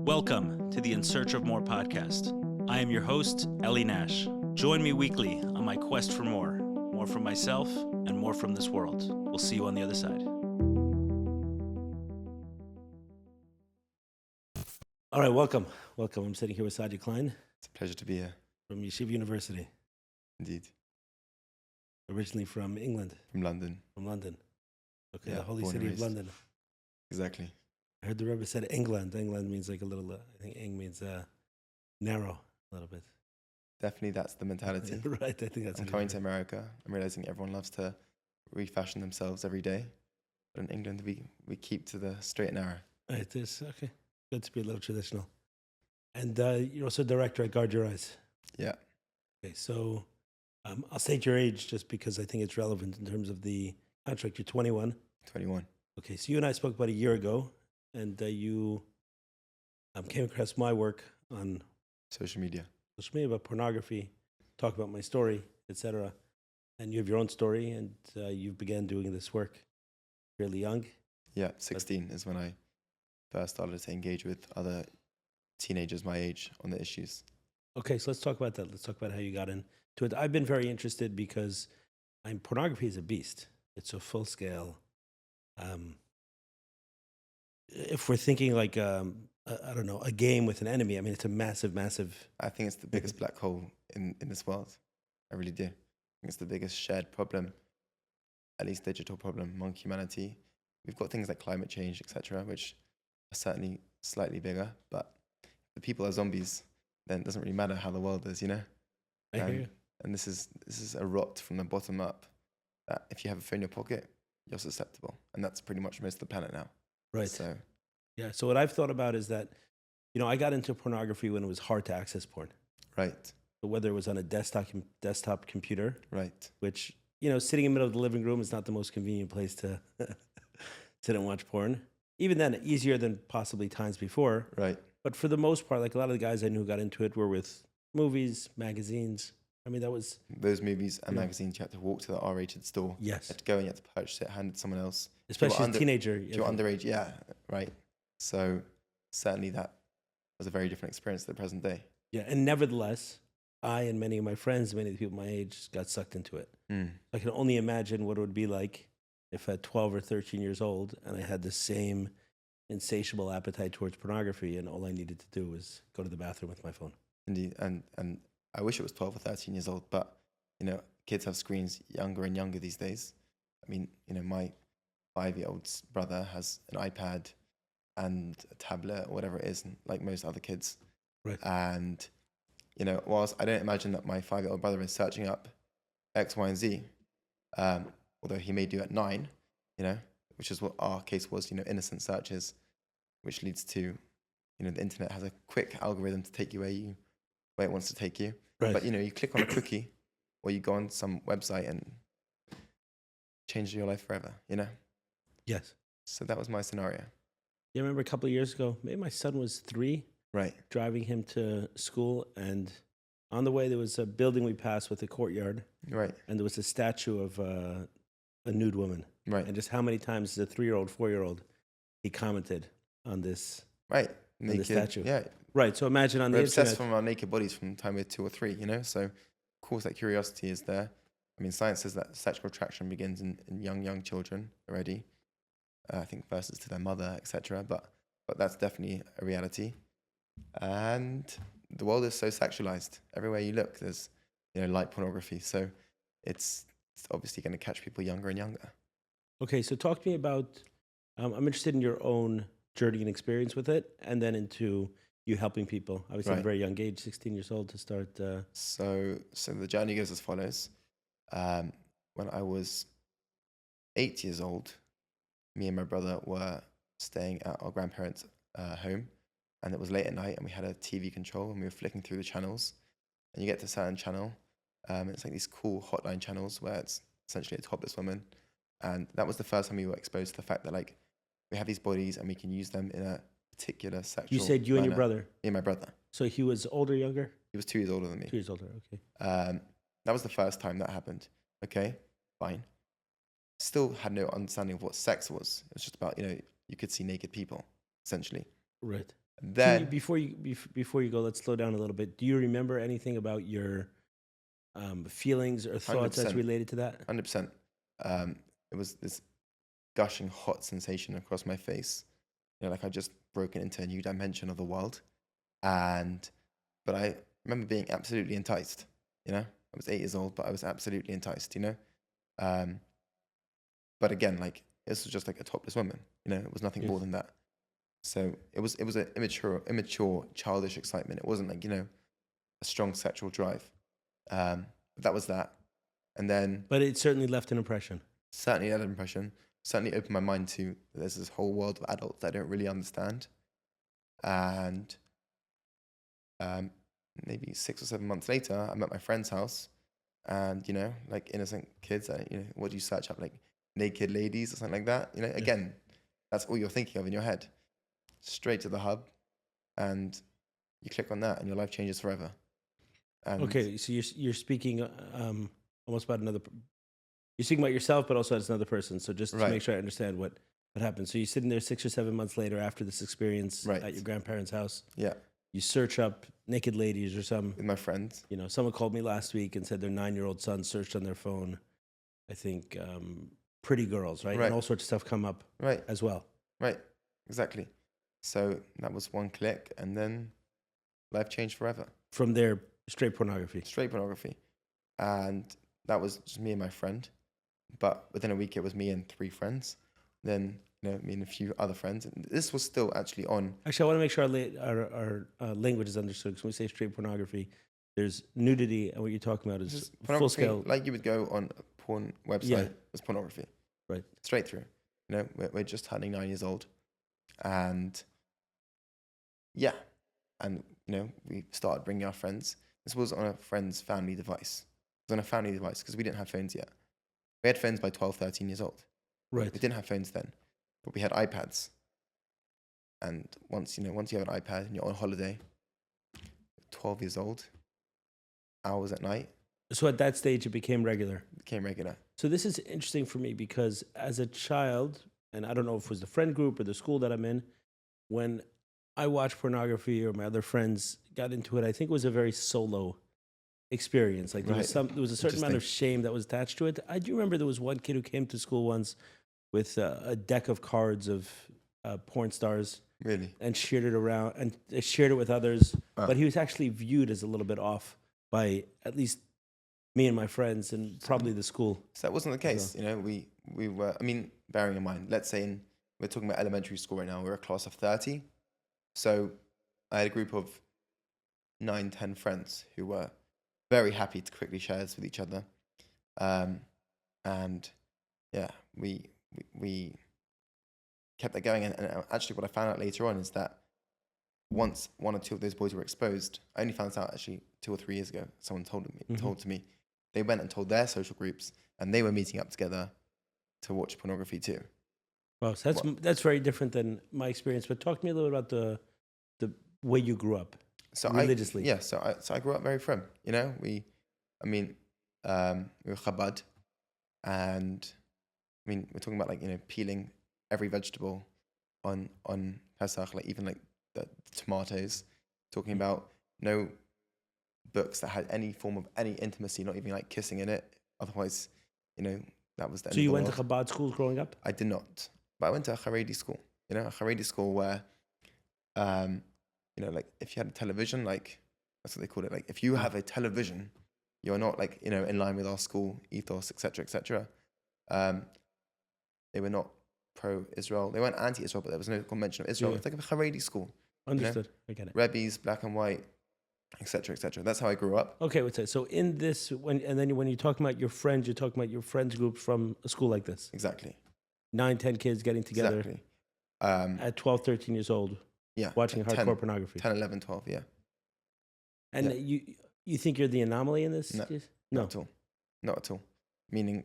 Welcome to the In Search of More podcast. I am your host, Ellie Nash. Join me weekly on my quest for more from myself and more from this world. We'll see you on the other side. All right, welcome. I'm sitting here with Saadiah Klein. It's a pleasure to be here. From Yeshiva University. Indeed. Originally from England. From London. Okay, yeah, the holy city of London. Exactly. I heard the Rebbe said England. England means like a little, I think Eng means narrow a little bit. Definitely that's the mentality. Right, I think that's I'm coming to America. I'm realizing everyone loves to refashion themselves every day. But in England, we keep to the straight and narrow. Right, it is. Okay. Good to be a little traditional. And you're also director at Guard Your Eyes. Yeah. Okay, so I'll state your age just because I think it's relevant in terms of the contract. You're 21. 21. Okay, so you and I spoke about a year ago, and you came across my work on social media about pornography, talk about my story, etc. And you have your own story, and you began doing this work fairly young. Yeah, 16 is when I first started to engage with other teenagers my age on the issues. Okay, so let's talk about that. Let's talk about how you got into it. I've been very interested because pornography is a beast. It's a full scale. If we're thinking like, I don't know, a game with an enemy, I mean, it's a massive. I think it's the biggest black hole in this world. I really do. I think it's the biggest shared problem, at least digital problem among humanity. We've got things like climate change, etc., which are certainly slightly bigger, but if the people are zombies, then it doesn't really matter how the world is, you know? I hear you. And this is a rot from the bottom up, that if you have a phone in your pocket, you're susceptible. And that's pretty much most of the planet now. Right. So, yeah. So what I've thought about is that, I got into pornography when it was hard to access porn. Right. So whether it was on a desktop computer. Right. Which, sitting in the middle of the living room is not the most convenient place to sit and watch porn. Even then, easier than possibly times before. Right. But for the most part, like a lot of the guys I knew who got into it were with movies, magazines. I mean, that was... Those movies and magazines, you had to walk to the R-rated store. Yes. You had to go and you had to purchase it, hand it to someone else. Especially as a teenager. If you're underage, yeah, right. So certainly that was a very different experience to the present day. Yeah, and nevertheless, I and many of my friends, many of the people my age, got sucked into it. I can only imagine what it would be like if at 12 or 13 years old and I had the same insatiable appetite towards pornography and all I needed to do was go to the bathroom with my phone. Indeed, and I wish it was 12 or 13 years old, but, kids have screens younger and younger these days. I mean, my 5-year-old brother has an iPad and a tablet or whatever it is, like most other kids. Right. And, whilst I don't imagine that my 5-year-old brother is searching up X, Y, and Z, although he may do at 9, which is what our case was, innocent searches, which leads to, the internet has a quick algorithm to take you where it wants to take you. Right. But, you click on a cookie or you go on some website and change your life forever, Yes. So that was my scenario. You remember a couple of years ago, maybe my son was 3. Right. Driving him to school, and on the way there was a building we passed with a courtyard. Right. And there was a statue of a nude woman. Right. And just how many times as a 3-year-old, 4-year-old, he commented on this. Right. On the statue. Yeah. Right. So imagine on the internet. We're obsessed from our naked bodies from the time we're 2 or 3, So of course that curiosity is there. I mean, science says that sexual attraction begins in young children already. I think versus to their mother, etc. But that's definitely a reality. And the world is so sexualized. Everywhere you look, there's light pornography. So it's obviously going to catch people younger and younger. Okay, so talk to me about. I'm interested in your own journey and experience with it, and then into you helping people. Obviously, at a very young age, 16 years old, to start. So the journey goes as follows. When I was 8 years old, me and my brother were staying at our grandparents' home, and it was late at night, and we had a TV control, and we were flicking through the channels, and you get to a certain channel, it's like these cool hotline channels where it's essentially a topless woman, and that was the first time we were exposed to the fact that we have these bodies and we can use them in a particular sexual. You said you manner. and your brother. Me and my brother. So he was older, younger? He was 2 years older than me. 2 years older. Okay. That was the first time that happened. Okay, fine. Still had no understanding of what sex was. It was just about, you could see naked people, essentially. Right. Then Before you go, let's slow down a little bit. Do you remember anything about your feelings or thoughts that's 100%, related to that? 100%. It was this gushing hot sensation across my face. Like I just broken into a new dimension of the world. But I remember being absolutely enticed. I was 8 years old, but I was absolutely enticed. But again, like this was just like a topless woman. It was nothing more than that. So it was an immature, childish excitement. It wasn't like a strong sexual drive. But that was that. And then But it certainly left an impression. certainly had an impression. Certainly opened my mind to there's this whole world of adults that I don't really understand. And maybe 6 or 7 months later, I'm at my friend's house, and like innocent kids, what do you search up, like naked ladies or something like that? Again, that's all you're thinking of in your head. Straight to the hub, and you click on that, and your life changes forever. And Okay, so you're speaking almost about another. You're speaking about yourself, but also as another person. So just to Right. make sure I understand what happened. So you're sitting there 6 or 7 months later after this experience Right. at your grandparents' house. Yeah, You search up naked ladies or some. with my friends. Someone called me last week and said their 9-year-old son searched on their phone. I think pretty girls, right? Right. And all sorts of stuff come up Right, as well. right, exactly. So that was one click, and then life changed forever. From their straight pornography. Straight pornography. And that was just me and my friend. But within a week, it was me and 3 friends. Then, me and a few other friends. And this was still actually on. Actually, I want to make sure our language is understood. Because when we say straight pornography, there's nudity, and what you're talking about is Just full pornography, scale. like you would go on a porn website. Yeah. It was pornography. Right. Straight through. We're just turning 9 years old. And yeah. And, we started bringing our friends. This was on a friend's family device. It was on a family device because we didn't have phones yet. We had phones by 12, 13 years old. Right. We didn't have phones then, but we had iPads. And once you have an iPad and you're on holiday, 12 years old, hours at night, So at that stage, it became regular. it became regular. So this is interesting for me because as a child, and I don't know if it was the friend group or the school that I'm in, when I watched pornography or my other friends got into it, I think it was a very solo experience. Like there was a certain amount of shame that was attached to it. I do remember there was one kid who came to school once with a deck of cards of porn stars. Really? And shared it around and shared it with others. But he was actually viewed as a little bit off by at least me and my friends and probably the school. So that wasn't the case. We were, bearing in mind, let's say we're talking about elementary school right now, we're a class of 30. So I had a group of 9, 10 friends who were very happy to quickly share this with each other. And yeah, we kept that going. And actually what I found out later on is that once 1 or 2 of those boys were exposed, I only found this out actually 2 or 3 years ago. Someone told to me, they went and told their social groups, and they were meeting up together to watch pornography too. Wow, so that's very different than my experience. But talk to me a little bit about the way you grew up religiously. So I grew up very frum. We were Chabad, and we're talking about like peeling every vegetable on Pesach, like even like the tomatoes. Talking about no books that had any form of any intimacy, not even like kissing in it. Otherwise, that was the end. So you of the went world. to Chabad schools growing up? I did not, but I went to a Haredi school. A Haredi school where, like if you had a television, like that's what they call it. Like if you have a television, you're not like in line with our school ethos, etc., etc. They were not pro-Israel. They weren't anti-Israel, but there was no mention of Israel. Yeah. It's like a Haredi school. Understood. I get it. Rebbes, black and white, etc., etc. That's how I grew up. Okay, what's that? So in this, when you're talking about your friends, you're talking about your friends group from a school like this. Exactly. 9, 10 kids getting together Exactly. at 12, 13 years old, Yeah. watching hardcore pornography. 10, 11, 12, yeah. And you think you're the anomaly in this? No. case? Not at all. Not at all. Meaning,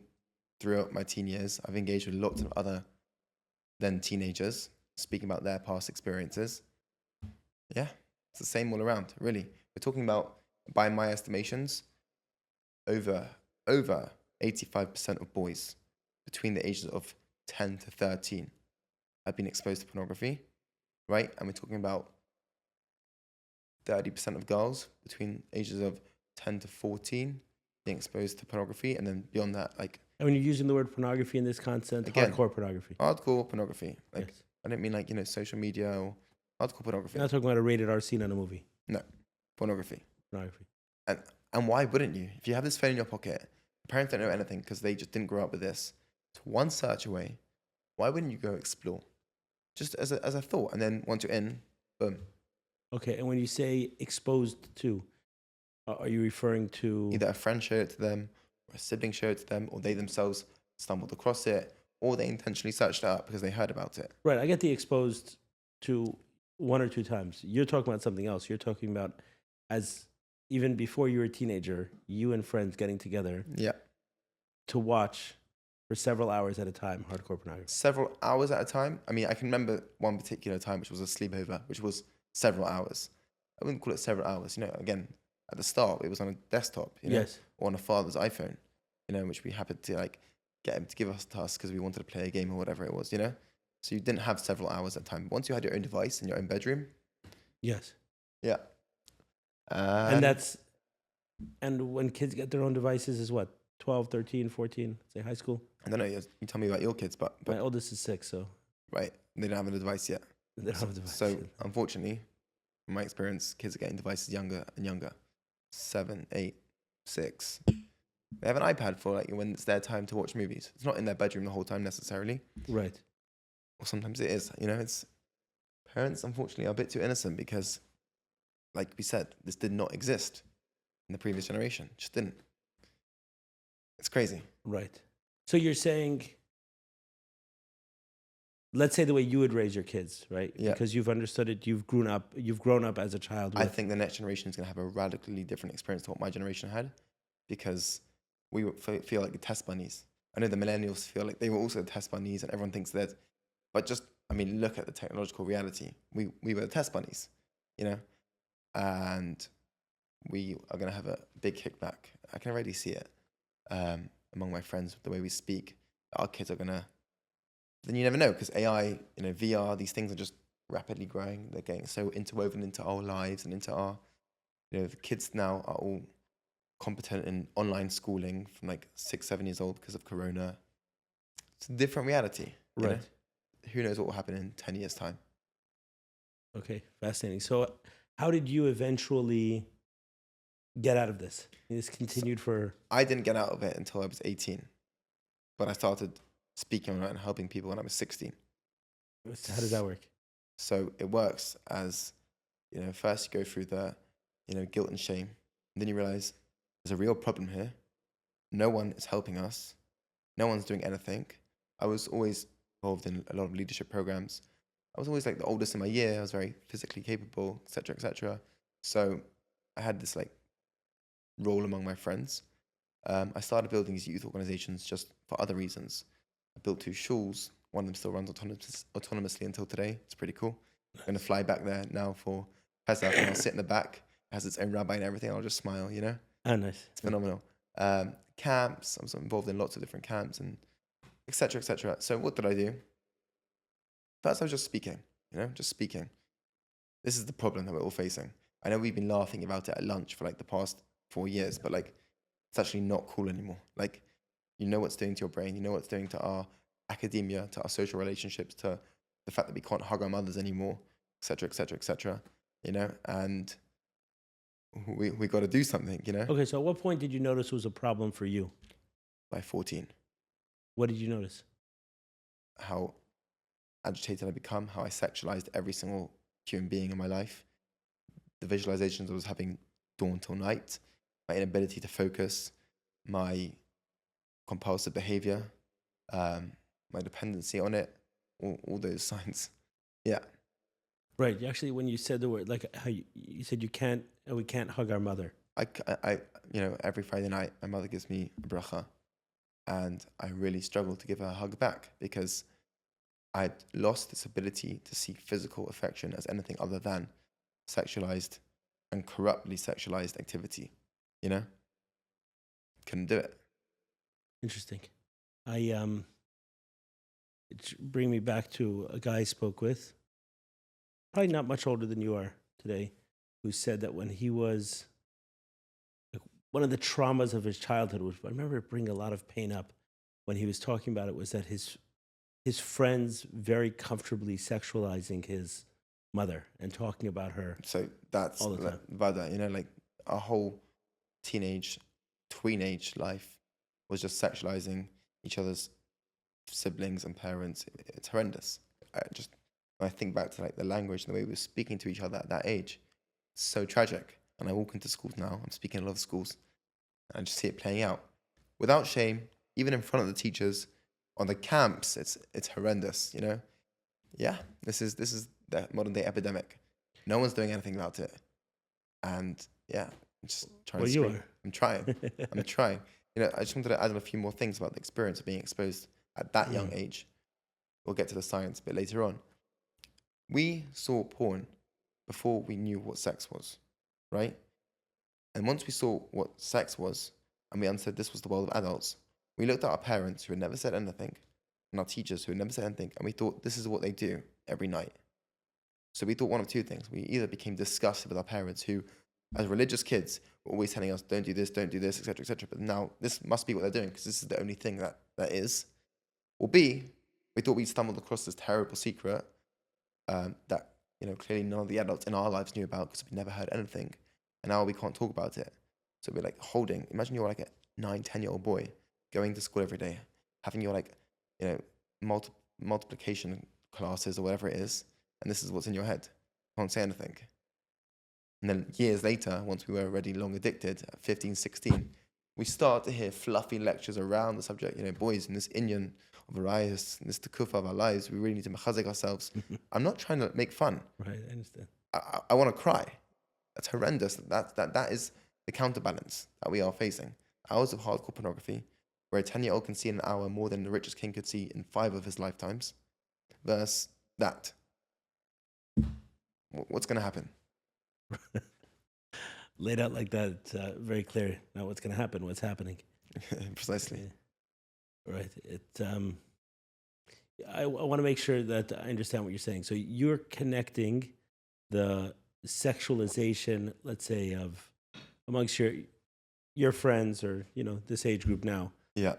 throughout my teen years, I've engaged with lots of other then teenagers, speaking about their past experiences. Yeah, it's the same all around, really. We're talking about, by my estimations, over 85% of boys between the ages of 10 to 13 have been exposed to pornography, right? And we're talking about 30% of girls between ages of 10 to 14 being exposed to pornography, and then beyond that, like, And when you're using the word pornography in this concept, again, hardcore pornography. hardcore pornography. Like, Yes. I don't mean like, social media or hardcore pornography. You're not talking about a rated R scene on a movie. No, pornography. Pornography. And why wouldn't you? If you have this phone in your pocket, parents don't know anything because they just didn't grow up with this. It's one search away. Why wouldn't you go explore? Just as a thought, and then once you're in, boom. Okay, and when you say exposed to, are you referring to Either a friend showed it to them, or a sibling showed it to them, or they themselves stumbled across it, or they intentionally searched it up because they heard about it. Right, I get the exposed to one or two times. You're talking about something else. You're talking about as even before you were a teenager, you and friends getting together Yeah. to watch for several hours at a time hardcore pornography. Several hours at a time. I mean, I can remember one particular time, which was a sleepover, which was several hours. I wouldn't call it several hours. Again, at the start, it was on a desktop, Yes. or on a father's iPhone, which we happened to like get him to give us to us because we wanted to play a game or whatever it was, So you didn't have several hours at a time. Once you had your own device in your own bedroom, Yes. yeah. And when kids get their own devices is what? 12, 13, 14, say high school? I don't know. You tell me about your kids, but My oldest is 6, so right, they don't have a device yet. they don't have a device. So unfortunately, from my experience, kids are getting devices younger and younger. 7, 8, 6. They have an iPad for like when it's their time to watch movies. It's not in their bedroom the whole time necessarily. Right. Or sometimes it is. It's parents unfortunately are a bit too innocent because, like we said, this did not exist in the previous generation. Just didn't. It's crazy. Right. So you're saying, let's say the way you would raise your kids, right? Yeah. Because you've understood it, you've grown up as a child. I think the next generation is going to have a radically different experience to what my generation had, because we feel like the test bunnies. I know the millennials feel like they were also the test bunnies, and everyone thinks that. But look at the technological reality. We were the test bunnies, and we are going to have a big kickback. I can already see it among my friends, the way we speak. Our kids are going to. Then you never know, because AI, VR, these things are just rapidly growing. They're getting so interwoven into our lives and into our, the kids now are all competent in online schooling from like 6, 7 years old because of Corona. It's a different reality. Right. Who knows what will happen in 10 years' time? Okay, fascinating. So how did you eventually get out of this? This continued for... I didn't get out of it until I was 18, but I started speaking on it and helping people when I was 16. How does that work? So it works as, first you go through the, guilt and shame. And then you realize there's a real problem here. No one is helping us. No one's doing anything. I was always involved in a lot of leadership programs. I was always like the oldest in my year. I was very physically capable, etc., etc. So I had this like role among my friends. I started building these youth organizations just for other reasons. I built 2 schools. One of them still runs autonomously until today. It's pretty cool. I'm going to fly back there now for Pesach, and I'll sit in the back. It has its own rabbi and everything. I'll just smile, Oh, nice. It's phenomenal. Camps. I was involved in lots of different camps and etc., etc. So what did I do? First, I was just speaking, just speaking. This is the problem that we're all facing. I know we've been laughing about it at lunch for like the past 4 years, but like it's actually not cool anymore. Like, what it's doing to your brain. You know what it's doing to our academia, to our social relationships, to the fact that we can't hug our mothers anymore, etc., etc., etc. And we got to do something, Okay, so at what point did you notice it was a problem for you? By 14. What did you notice? How agitated I become, how I sexualized every single human being in my life, the visualizations I was having dawn till night, my inability to focus, my compulsive behavior, my dependency on it, all those signs. Yeah. Right. Actually, when you said the word, like how you said we can't hug our mother. I every Friday night, my mother gives me a bracha, and I really struggle to give her a hug back because I'd lost this ability to see physical affection as anything other than sexualized and corruptly sexualized activity, Couldn't do it. Interesting. It bring me back to a guy I spoke with, probably not much older than you are today, who said that when he was like, one of the traumas of his childhood was, I remember it bringing a lot of pain up when he was talking about it, was that his friends very comfortably sexualizing his mother and talking about her So that's all the time. about that, like our whole tweenage life was just sexualizing each other's siblings and parents. It's horrendous. When I think back to like the language and the way we were speaking to each other at that age, it's so tragic. And I walk into schools now, I'm speaking in a lot of schools, and I just see it playing out without shame, even in front of the teachers, on the camps. It's horrendous, Yeah, this is the modern day epidemic. No one's doing anything about it, and yeah, I'm just trying Well, to you scream. are. I'm trying. I'm trying. I just wanted to add on a few more things about the experience of being exposed at that young age. We'll get to the science a bit later on. We saw porn before we knew what sex was, right? And once we saw what sex was, and we understood this was the world of adults, we looked at our parents who had never said anything, and our teachers who had never said anything, and we thought this is what they do every night. So we thought one of two things. We either became disgusted with our parents who, as religious kids, were always telling us, don't do this, etc., but now this must be what they're doing because this is the only thing that is. Or B, we thought we'd stumbled across this terrible secret that clearly none of the adults in our lives knew about because we never heard anything, and now we can't talk about it. So we're like imagine you're like a 9-10-year-old boy going to school every day, having your multiplication classes or whatever it is, and this is what's in your head. Can't say anything. And then years later, once we were already long addicted at 15, 16, we start to hear fluffy lectures around the subject. Boys, in this Inyan of Arias, in this Takufa of our lives, we really need to machazek ourselves. I'm not trying to make fun. Right, I understand. I want to cry. That's horrendous. That is the counterbalance that we are facing. Hours of hardcore pornography, where a 10-year-old can see in an hour more than the richest king could see in 5 of his lifetimes, versus that. What's going to happen? Laid out like that, it's very clear. Now what's going to happen, what's happening. Precisely. Yeah. Right. I want to make sure that I understand what you're saying. So you're connecting the sexualization, let's say, of amongst your friends or this age group now, Yeah.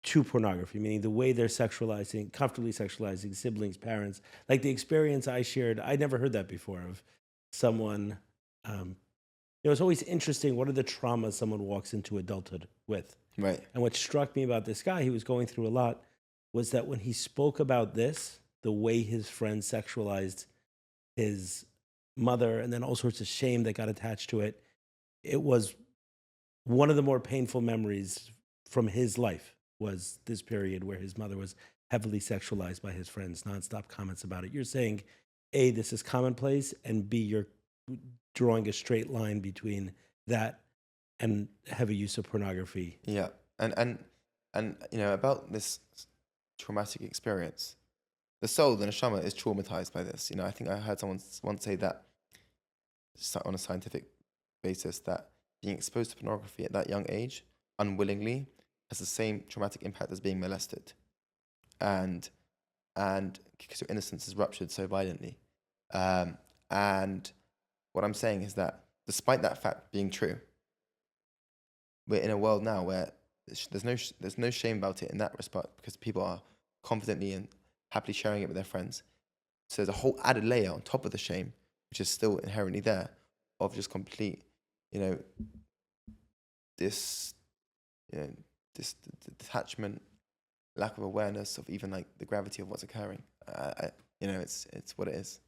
to pornography, meaning the way they're comfortably sexualizing siblings, parents. Like the experience I shared, I never heard that before of someone. It's always interesting. What are the traumas someone walks into adulthood with? Right. And what struck me about this guy, he was going through a lot, was that when he spoke about this, the way his friends sexualized his mother and then all sorts of shame that got attached to it, it was one of the more painful memories from his life was this period where his mother was heavily sexualized by his friends, nonstop comments about it. You're saying, A, this is commonplace, and B, you're drawing a straight line between that and heavy use of pornography. Yeah. And about this traumatic experience, the soul, the neshama, is traumatized by this. I think I heard someone once say that on a scientific basis, that being exposed to pornography at that young age, unwillingly, has the same traumatic impact as being molested. And because your innocence is ruptured so violently. And what I'm saying is that despite that fact being true, we're in a world now where there's no shame about it in that respect because people are confidently and happily sharing it with their friends. So there's a whole added layer on top of the shame, which is still inherently there, of just complete, this detachment, lack of awareness of even like the gravity of what's occurring. It's what it is.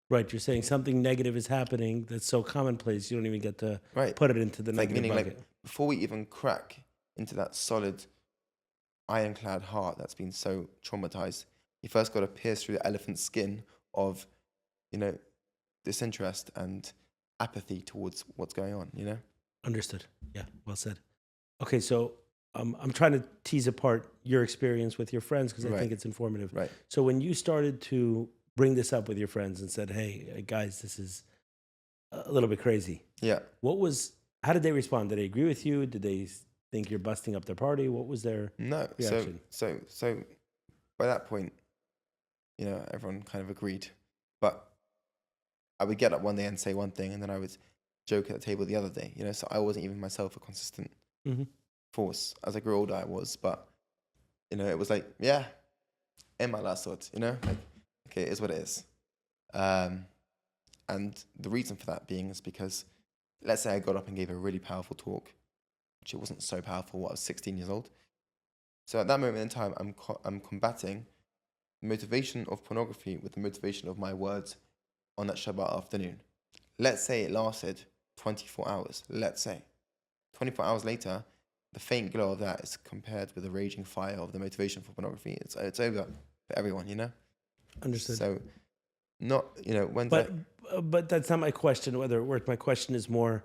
Right, you're saying something negative is happening that's so commonplace you don't even get to put it into the negative bucket. Like before we even crack into that solid, ironclad heart that's been so traumatized, you first got to pierce through the elephant's skin of, disinterest and apathy towards what's going on. Understood. Yeah, well said. Okay, so I'm trying to tease apart your experience with your friends because I think it's informative. Right. So when you started to bring this up with your friends and said, "Hey, guys, this is a little bit crazy." Yeah. How did they respond? Did they agree with you? Did they think you're busting up their party? What was their reaction? So by that point, everyone kind of agreed. But I would get up one day and say one thing, and then I would joke at the table the other day, you know. So I wasn't even myself a consistent force. As I grew older, I was, but you know, it was like, yeah, in my last thought, you know, like, okay, it is what it is. And the reason for that being is because, let's say I got up and gave a really powerful talk, which it wasn't so powerful. I was 16 years old. So at that moment in time, I'm combating the motivation of pornography with the motivation of my words on that Shabbat afternoon. Let's say it lasted 24 hours. Let's say 24 hours later, the faint glow of that is compared with the raging fire of the motivation for pornography. It's over for everyone, you know. Understood. So, not, you know, when. But that's not my question. Whether it worked, my question is more: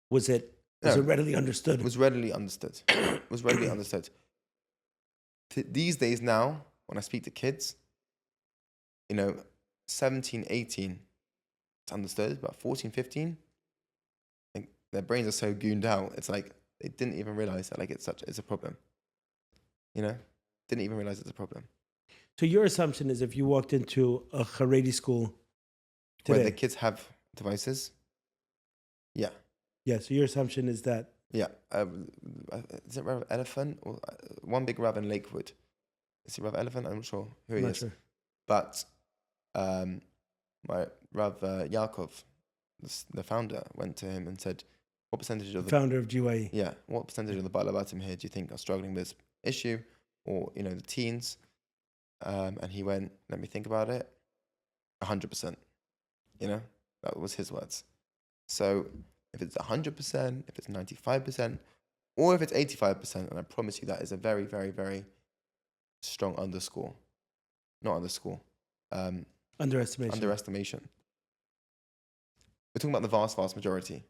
was it readily understood? It was readily understood. It was readily understood. These days now, when I speak to kids, you know, 17, 18, it's understood, but 14, 15, like, their brains are so gooned out. It's like they didn't even realize that, like, it's a problem. You know, didn't even realize it's a problem. So your assumption is if you walked into a Haredi school today, where the kids have devices, yeah. Yeah. So your assumption is that. Yeah. Is it Rav Elephant or one big Rav in Lakewood? Is it Rav Elephant? I'm not sure who he is. Sure. But my Rav Yaakov, the founder, went to him and said, "What percentage of the founder of GYE? Yeah. What percentage of the Balabatim here do you think are struggling with this issue, or, you know, the teens?" And he went, "Let me think about it. 100%." You know, that was his words. So if it's 100%, if it's 95%, or if it's 85%, and I promise you that is a very, very, very strong underscore. Not underscore. Underestimation. We're talking about the vast, vast majority.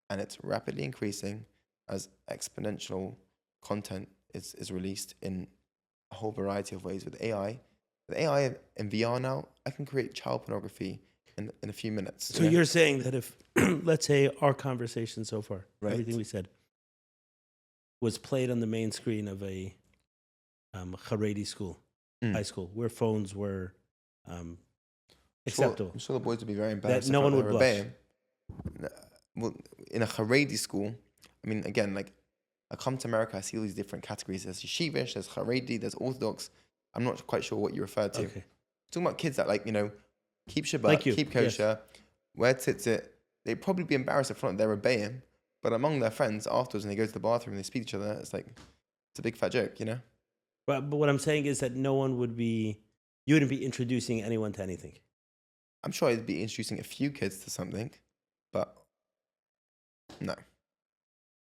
And it's rapidly increasing as exponential content is released in a whole variety of ways with AI. With AI and VR now, I can create child pornography in a few minutes. So you're saying that if, let's say, our conversation so far, right, everything we said, was played on the main screen of a Haredi school, high school, where phones were acceptable. I'm sure the boys would be very embarrassed. That no one would blush. Well, in a Haredi school, I mean, again, like, I come to America, I see all these different categories. There's yeshivish, there's Haredi, there's Orthodox. I'm not quite sure what you refer to. Okay. Talking about kids that, like, you know, keep Shabbat, like keep kosher, wear tzitzit. They'd probably be embarrassed in front of their rebbeim, but among their friends afterwards, when they go to the bathroom and they speak to each other, it's like, it's a big fat joke, you know? But what I'm saying is that you wouldn't be introducing anyone to anything. I'm sure I'd be introducing a few kids to something, but no.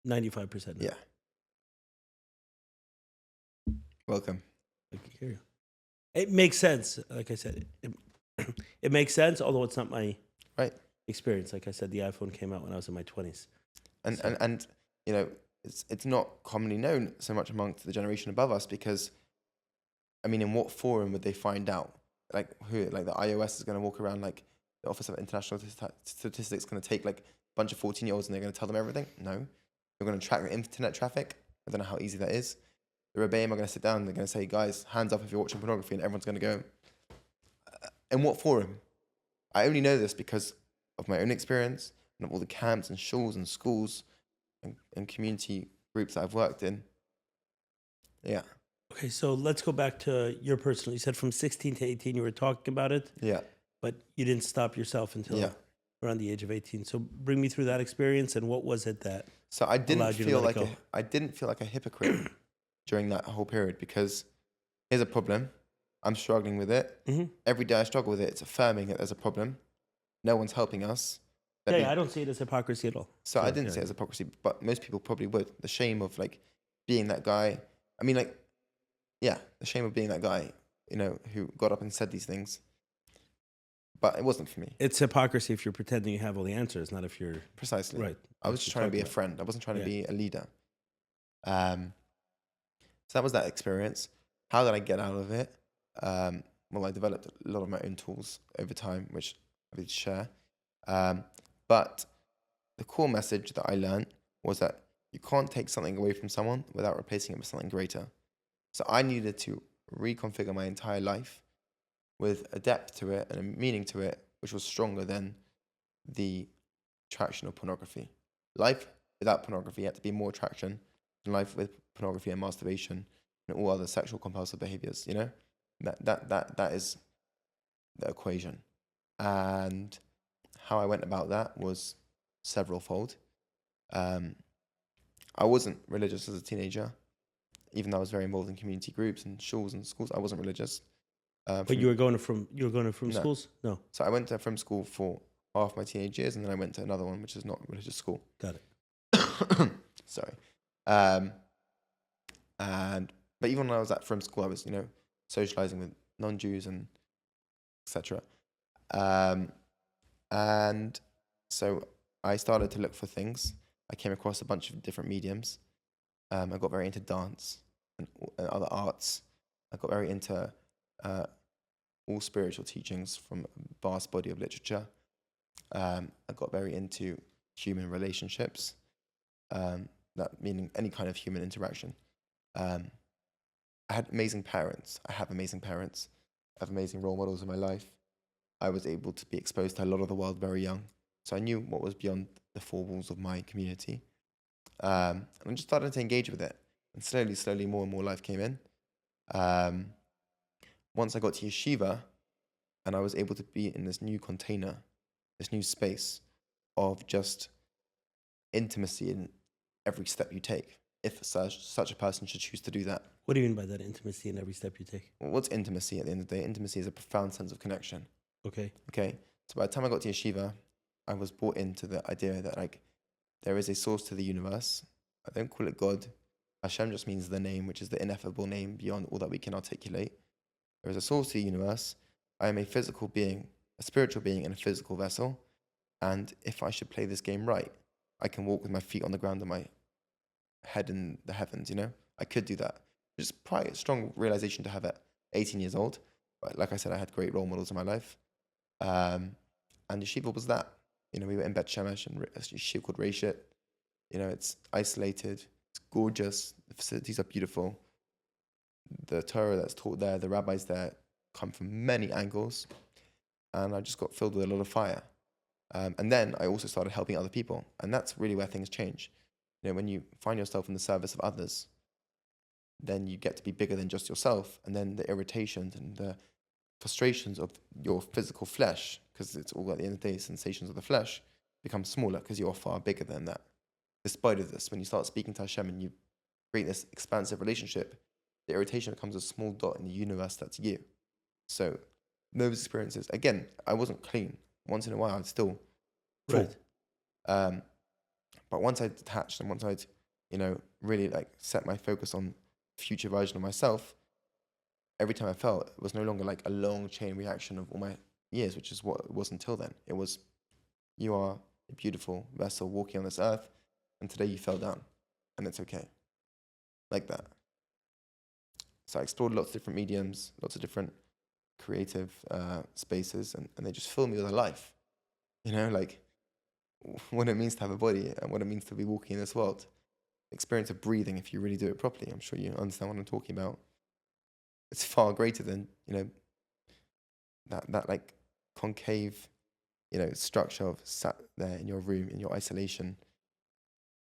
95%. Yeah. Welcome. I can hear you. It makes sense. Like I said, it makes sense, although it's not my experience. Like I said, the iPhone came out when I was in my 20s. And you know, it's not commonly known so much amongst the generation above us because, I mean, in what forum would they find out? Like, the iOS is going to walk around, like, the Office of International Statistics going to take, like, a bunch of 14-year-olds and they're going to tell them everything? No. They're going to track the internet traffic. I don't know how easy that is. The rebbeim are going to sit down and they're going to say, "Guys, hands up if you're watching pornography," and everyone's going to go, in what forum? I only know this because of my own experience and of all the camps and shuls and schools and community groups that I've worked in. Yeah. Okay, so let's go back to your personal. You said from 16 to 18 you were talking about it. Yeah. But you didn't stop yourself until around the age of 18. So bring me through that experience and what was it that I didn't feel like a a hypocrite during that whole period because here's a problem. I'm struggling with it. Mm-hmm. Every day I struggle with it. It's affirming that there's a problem. No one's helping us. I don't see it as hypocrisy at all. So I didn't say it as hypocrisy, but most people probably would. The shame of, like, being that guy. I mean, like, yeah, the shame of being that guy, you know, who got up and said these things. But it wasn't for me. It's hypocrisy if you're pretending you have all the answers, not if you're... Precisely. Right. I was just trying to be a friend. I wasn't trying to be a leader. So that was that experience. How did I get out of it? Well, I developed a lot of my own tools over time, which I will share. But the core message that I learned was that you can't take something away from someone without replacing it with something greater. So I needed to reconfigure my entire life with a depth to it and a meaning to it, which was stronger than the attraction of pornography. Life without pornography had to be more attraction than life with pornography and masturbation and all other sexual compulsive behaviors, you know? That is the equation. And how I went about that was several-fold. I wasn't religious as a teenager, even though I was very involved in community groups and schools and schools. I wasn't religious. But you were going from No. schools? No. So I went to from school for half my teenage years, and then I went to another one, which is not religious school. Got it. Sorry. But even when I was at from school, I was, socializing with non-Jews and etc. And so I started to look for things. I came across a bunch of different mediums. I got very into dance and other arts. I got very into all spiritual teachings from a vast body of literature. I got very into human relationships, that meaning any kind of human interaction. I had amazing parents. I have amazing parents. I have amazing role models in my life. I was able to be exposed to a lot of the world very young. So I knew what was beyond the four walls of my community. And I just started to engage with it. And slowly, more and more life came in. Once I got to yeshiva, and I was able to be in this new container, this new space of just intimacy in every step you take, if such a person should choose to do that. What do you mean by that, intimacy in every step you take? Well, what's intimacy at the end of the day? Intimacy is a profound sense of connection. Okay. So by the time I got to yeshiva, I was brought into the idea that there is a source to the universe. I don't call it God. Hashem just means the name, which is the ineffable name beyond all that we can articulate. There is a source to the universe. I am a physical being, a spiritual being in a physical vessel. And if I should play this game right, I can walk with my feet on the ground and my head in the heavens, I could do that. It's quite a strong realization to have at 18 years old. But like I said, I had great role models in my life. And yeshiva was that. We were in Bet Shemesh and a yeshiva called Reshit. It's isolated. It's gorgeous. The facilities are beautiful. The Torah that's taught there, the rabbis there come from many angles. And I just got filled with a lot of fire. And then I also started helping other people. And that's really where things change. When you find yourself in the service of others, then you get to be bigger than just yourself. And then the irritations and the frustrations of your physical flesh, because it's all at the end of the day, sensations of the flesh, become smaller because you are far bigger than that. Despite of this, when you start speaking to Hashem and you create this expansive relationship, the irritation becomes a small dot in the universe that's you. So those experiences, again, I wasn't clean. Once in a while, I'd still fall. Right. But once I detached and once I'd, really set my focus on future version of myself, every time I felt, it was no longer like a long chain reaction of all my years, which is what it was until then. It was, you are a beautiful vessel walking on this earth, and today you fell down, and it's okay. Like that. So I explored lots of different mediums, lots of different creative spaces, and they just filled me with a life. What it means to have a body and what it means to be walking in this world. Experience of breathing, if you really do it properly. I'm sure you understand what I'm talking about. It's far greater than, that concave, structure of sat there in your room, in your isolation,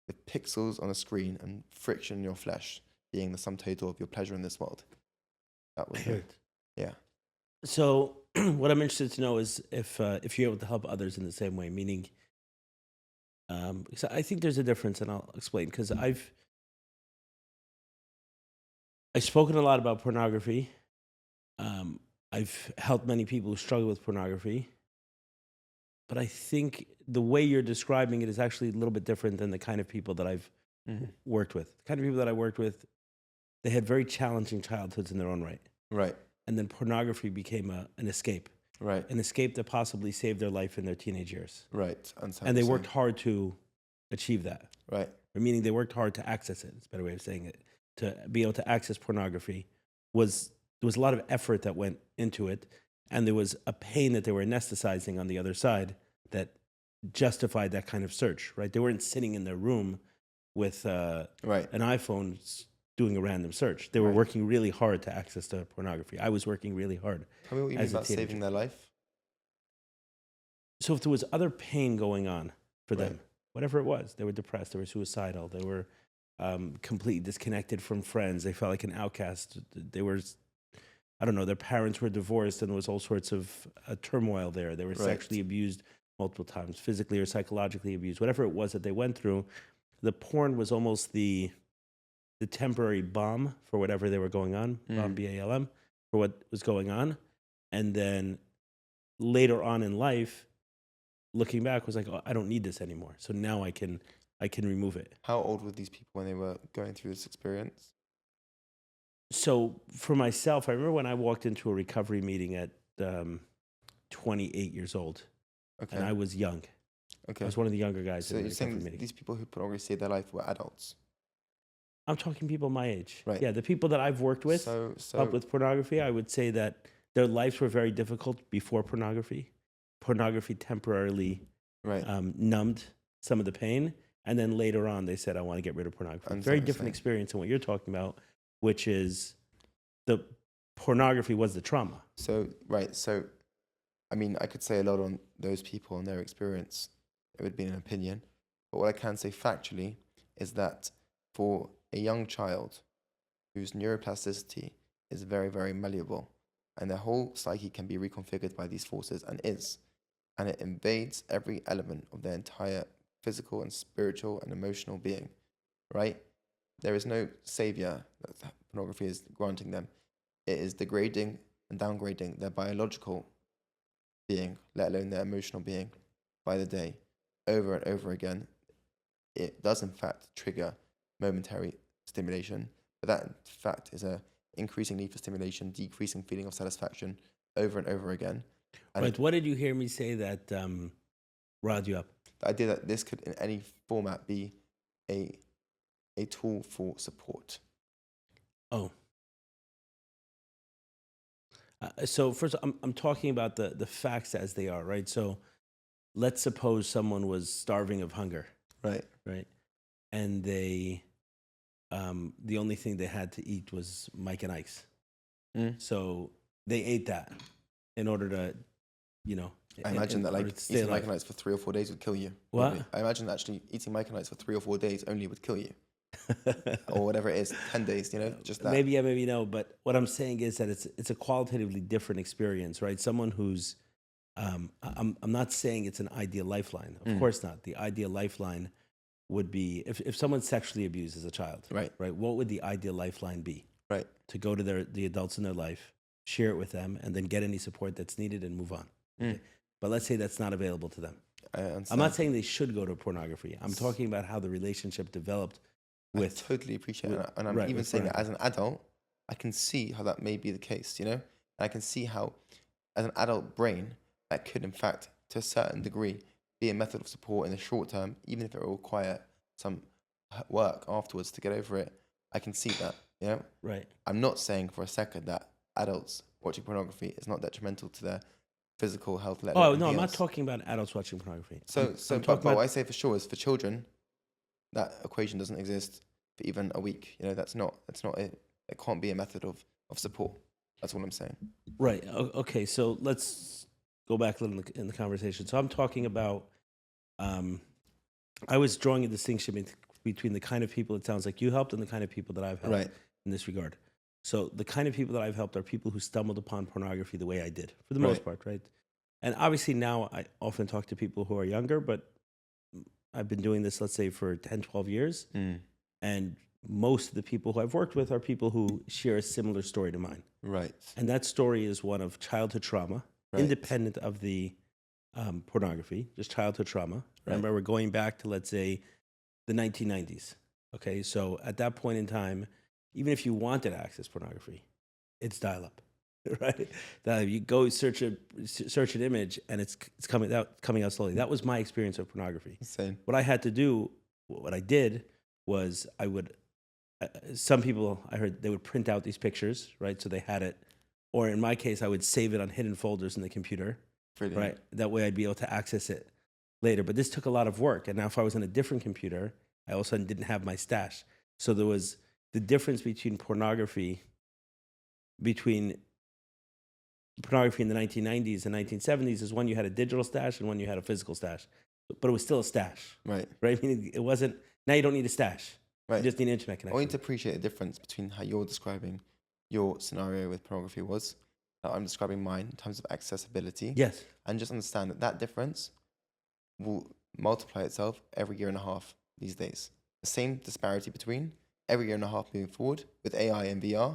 with pixels on a screen and friction in your flesh being the sum total of your pleasure in this world. That was it. Yeah. So what I'm interested to know is if you're able to help others in the same way, meaning, because I think there's a difference, and I'll explain, because I've spoken a lot about pornography. I've helped many people who struggle with pornography. But I think the way you're describing it is actually a little bit different than the kind of people that I've worked with. The kind of people that I worked with, they had very challenging childhoods in their own right. Right. And then pornography became an escape. Right. An escape that possibly saved their life in their teenage years. Right. And they worked hard to achieve that. Right. Meaning they worked hard to access it. It's a better way of saying it. To be able to access pornography there was a lot of effort that went into it, and there was a pain that they were anesthetizing on the other side that justified that kind of search, right? They weren't sitting in their room with an iPhone doing a random search. They were working really hard to access the pornography. I was working really hard. Tell me what you mean about saving their life. So if there was other pain going on for Right. them, whatever it was, they were depressed, they were suicidal, they were completely disconnected from friends, they felt like an outcast, they were, I don't know, their parents were divorced and there was all sorts of turmoil there. They were Right. sexually abused multiple times, physically or psychologically abused, whatever it was that they went through. The porn was almost the temporary balm for whatever they were going on, balm, BALM, for what was going on. And then later on in life, looking back, was like, oh, I don't need this anymore. So now I can remove it. How old were these people when they were going through this experience? So for myself, I remember when I walked into a recovery meeting at 28 years old, Okay. and I was young. Okay. I was one of the younger guys So in the you're saying recovery meeting. these people who pornography saved their life were adults? I'm talking people my age. Right. Yeah, the people that I've worked with, So helped with pornography, I would say that their lives were very difficult before pornography. Pornography temporarily right. numbed some of the pain. And then later on, they said, I want to get rid of pornography. I'm Very sorry, different same. experience than what you're talking about, which is the pornography was the trauma. So right. So I mean, I could say a lot on those people and their experience. It would be an opinion. But what I can say factually is that for a young child whose neuroplasticity is very, very malleable and their whole psyche can be reconfigured by these forces and it invades every element of their entire physical and spiritual and emotional being, right? There is no savior that pornography is granting them. It is degrading and downgrading their biological being, let alone their emotional being, by the day, over and over again. It does in fact trigger momentary stimulation, but that in fact is a increasing need for stimulation, decreasing feeling of satisfaction over and over again. And But what did you hear me say that riled you up? the idea that this could in any format be a tool for support. Oh. So first, I'm talking about the facts as they are, right? So let's suppose someone was starving of hunger, Right. right? And they, the only thing they had to eat was Mike and Ike's. So they ate that in order to, you know. I imagine that order like to stay eating alive. Mike and Ike's for 3 or 4 days would kill you. What? Probably. I imagine actually eating Mike and Ike's for 3 or 4 days only would kill you. Or whatever it is, 10 days, just that. Maybe yeah, maybe no. But what I'm saying is that it's a qualitatively different experience, right? Someone who's, I'm not saying it's an ideal lifeline. Of course not. The ideal lifeline would be if someone's sexually abused as a child, Right. right? What would the ideal lifeline be? Right. To go to the adults in their life, share it with them, and then get any support that's needed and move on. Okay? But let's say that's not available to them. I understand. I'm not saying they should go to pornography. I'm talking about how the relationship developed with. I totally appreciate with- that. And I'm right, even with saying that pornography. as an adult, I can see how that may be the case, And I can see how, as an adult brain, that could, in fact, to a certain degree, be a method of support in the short term, even if it will require some work afterwards to get over it. I can see that, Right. I'm not saying for a second that adults watching pornography is not detrimental to their physical health. Let Oh alone no, I'm anything not else. talking about adults watching pornography. So, I'm but talking what about I say for sure is for children, that equation doesn't exist for even a week. That's not it. It can't be a method of support. That's what I'm saying. right. Okay, so let's go back a little in the conversation. So I'm talking about. I was drawing a distinction between the kind of people it sounds like you helped and the kind of people that I've helped Right. in this regard. So the kind of people that I've helped are people who stumbled upon pornography the way I did, for the most part, right? And obviously now I often talk to people who are younger, but I've been doing this, let's say, for 10, 12 years. And most of the people who I've worked with are people who share a similar story to mine. Right. And that story is one of childhood trauma, Right. independent of the pornography, just childhood trauma. Remember, we're going back to, let's say, the 1990s. Okay, so at that point in time, even if you wanted to access pornography, it's dial-up, right? That you go search an image and it's coming out slowly. That was my experience of pornography. Insane. What I did was I would. Some people I heard they would print out these pictures, right? So they had it, or in my case, I would save it on hidden folders in the computer. Brilliant. Right. That way I'd be able to access it later. But this took a lot of work. And now if I was on a different computer, I all of a sudden didn't have my stash. So there was the difference between pornography, between pornography in the 1990s and 1970s is one you had a digital stash and one you had a physical stash, but it was still a stash, Right. right? I mean, it wasn't. Now you don't need a stash. Right. You just need an internet I connection. want you to appreciate the difference between how you're describing your scenario with pornography was, how I'm describing mine in terms of accessibility. Yes. And just understand that that difference will multiply itself every year and a half these days. The same disparity between every year and a half moving forward with AI and VR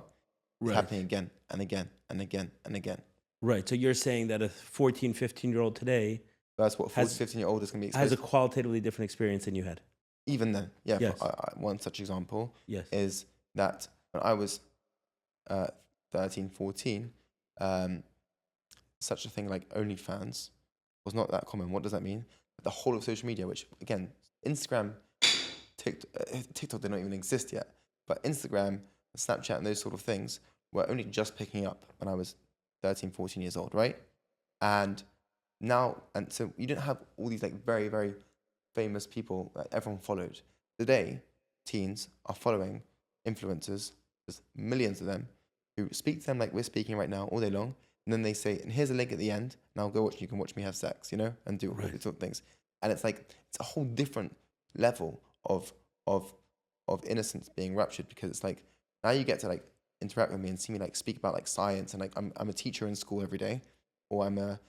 is Right. happening again and again and again and again. Right. So you're saying that a 14, 15-year-old today That's what Has- 15-year-old is going to be has exposed a qualitatively different experience than you had. Even then, yeah. Yes. One such example Yes. is that when I was 13, 14, such a thing like OnlyFans was not that common. What does that mean? The whole of social media, which again, Instagram, TikTok did not even exist yet, but Instagram, Snapchat, and those sort of things were only just picking up when I was 13, 14 years old, right? And now, and so you didn't have all these like very, very famous people that everyone followed. Today, teens are following influencers, there's millions of them, who speak to them like we're speaking right now all day long, and then they say, and here's a link at the end, now go watch, you can watch me have sex, you know, and do all Right. these sort of things. And it's like, it's a whole different level of innocence being ruptured, because it's like, now you get to like interact with me and see me like speak about like science, and like I'm a teacher in school every day, or I'm a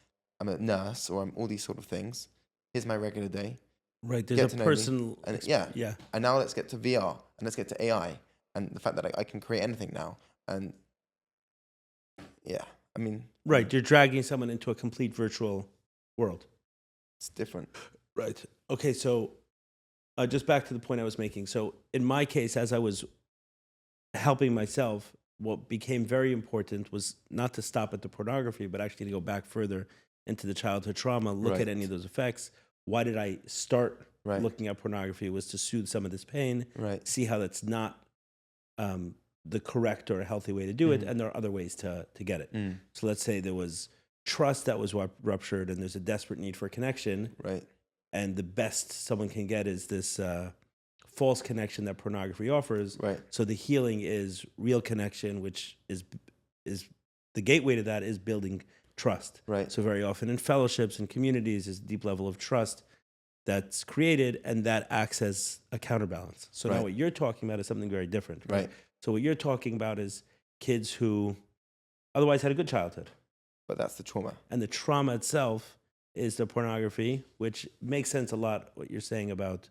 nurse, or I'm all these sort of things. Here's my regular day. Right. Get There's to a know me, personal. and yeah. Yeah. And now let's get to VR, and let's get to AI, and the fact that I can create anything now. And yeah, I mean, Right. You're dragging someone into a complete virtual world. it's different. Right. Okay. So just back to the point I was making. So in my case, as I was helping myself, what became very important was not to stop at the pornography, but actually to go back further into the childhood trauma, look Right. at any of those effects. Why did I start Right. looking at pornography? It was to soothe some of this pain, Right. see how that's not the correct or a healthy way to do it, and there are other ways to get it. So let's say there was trust that was ruptured, and there's a desperate need for connection, Right. and the best someone can get is this false connection that pornography offers. Right. So the healing is real connection, which is the gateway to that is building trust. Right. So very often in fellowships and communities is a deep level of trust that's created, and that acts as a counterbalance. So now Right. what you're talking about is something very different. Right. So what you're talking about is kids who otherwise had a good childhood, But that's the trauma. and the trauma itself is the pornography, which makes sense a lot what you're saying about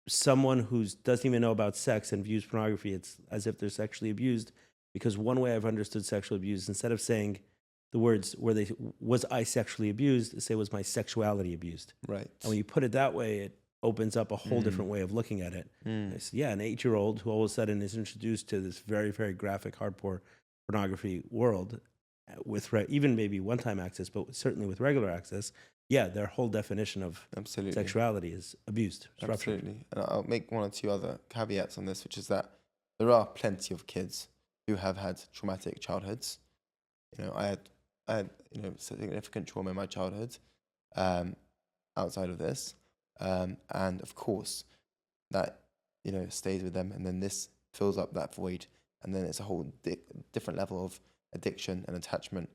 someone who doesn't even know about sex and views pornography. It's as if they're sexually abused, because one way I've understood sexual abuse, instead of saying the words was I sexually abused, they say was my sexuality abused. Right. And when you put it that way, it opens up a whole different way of looking at it. It's, yeah, an 8-year-old who all of a sudden is introduced to this very, very graphic, hardcore pornography world with even maybe one-time access, but certainly with regular access. Yeah, their whole definition of Absolutely. sexuality is abused. It's ruptured. Absolutely. And I'll make one or two other caveats on this, which is that there are plenty of kids who have had traumatic childhoods. You know, I had significant trauma in my childhood, outside of this, and of course that stays with them, and then this fills up that void, and then it's a whole different level of addiction and attachment.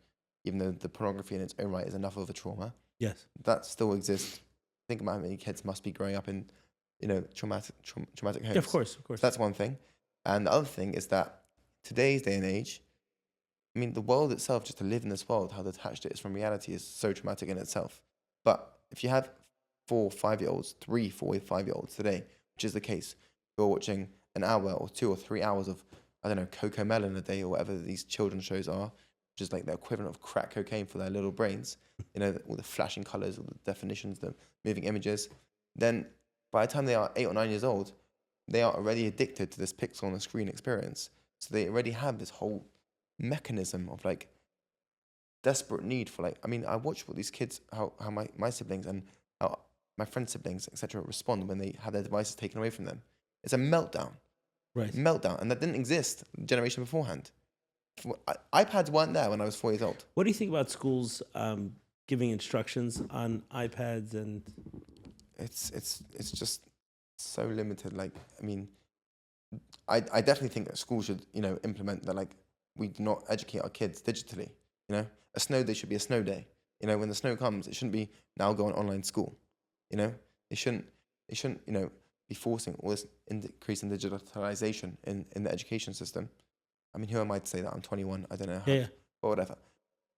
Even though the pornography in its own right is enough of a trauma, Yes. that still exists. Think about how many kids must be growing up in, traumatic homes. Yeah, of course. So that's one thing. And the other thing is that today's day and age, I mean, the world itself, just to live in this world, how detached it is from reality is so traumatic in itself. But if you have 4 5-year-olds, 3 4 5-year-olds today, which is the case, who are watching an hour or 2 or 3 hours of, I don't know, Coco Melon a day or whatever these children's shows are, which is like the equivalent of crack cocaine for their little brains, all the flashing colors, all the definitions, the moving images, then by the time they are 8 or 9 years old, they are already addicted to this pixel on the screen experience. So they already have this whole mechanism of like desperate need for like, I mean, I watch what these kids, how my siblings and how my friends' siblings, etc., respond when they have their devices taken away from them. It's a meltdown. Right. Meltdown. And that didn't exist the generation beforehand. iPads weren't there when I was 4 years old. What do you think about schools giving instructions on iPads? And It's just so limited. Like, I mean, I definitely think that schools should, implement that, like, we do not educate our kids digitally. You know, a snow day should be a snow day. You know, when the snow comes, it shouldn't be now go on online school. You know, it shouldn't, you know, be forcing all this increase in digitalization in the education system. I mean, who am I to say that? I'm 21. I don't know how, Yeah. but whatever.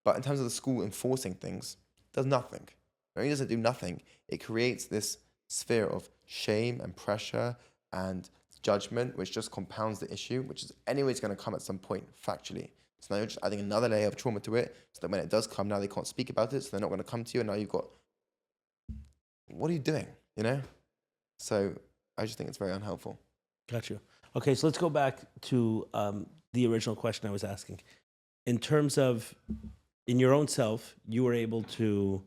But in terms of the school enforcing things, it does nothing. No, it doesn't do nothing. It creates this sphere of shame and pressure and judgment, which just compounds the issue, which is anyways going to come at some point, factually. So now you're just adding another layer of trauma to it, so that when it does come, now they can't speak about it, so they're not going to come to you, and now you've got, what are you doing, you know? So I just think it's very unhelpful. Got you. Okay, so let's go back to the original question I was asking. In terms of, in your own self, you were able to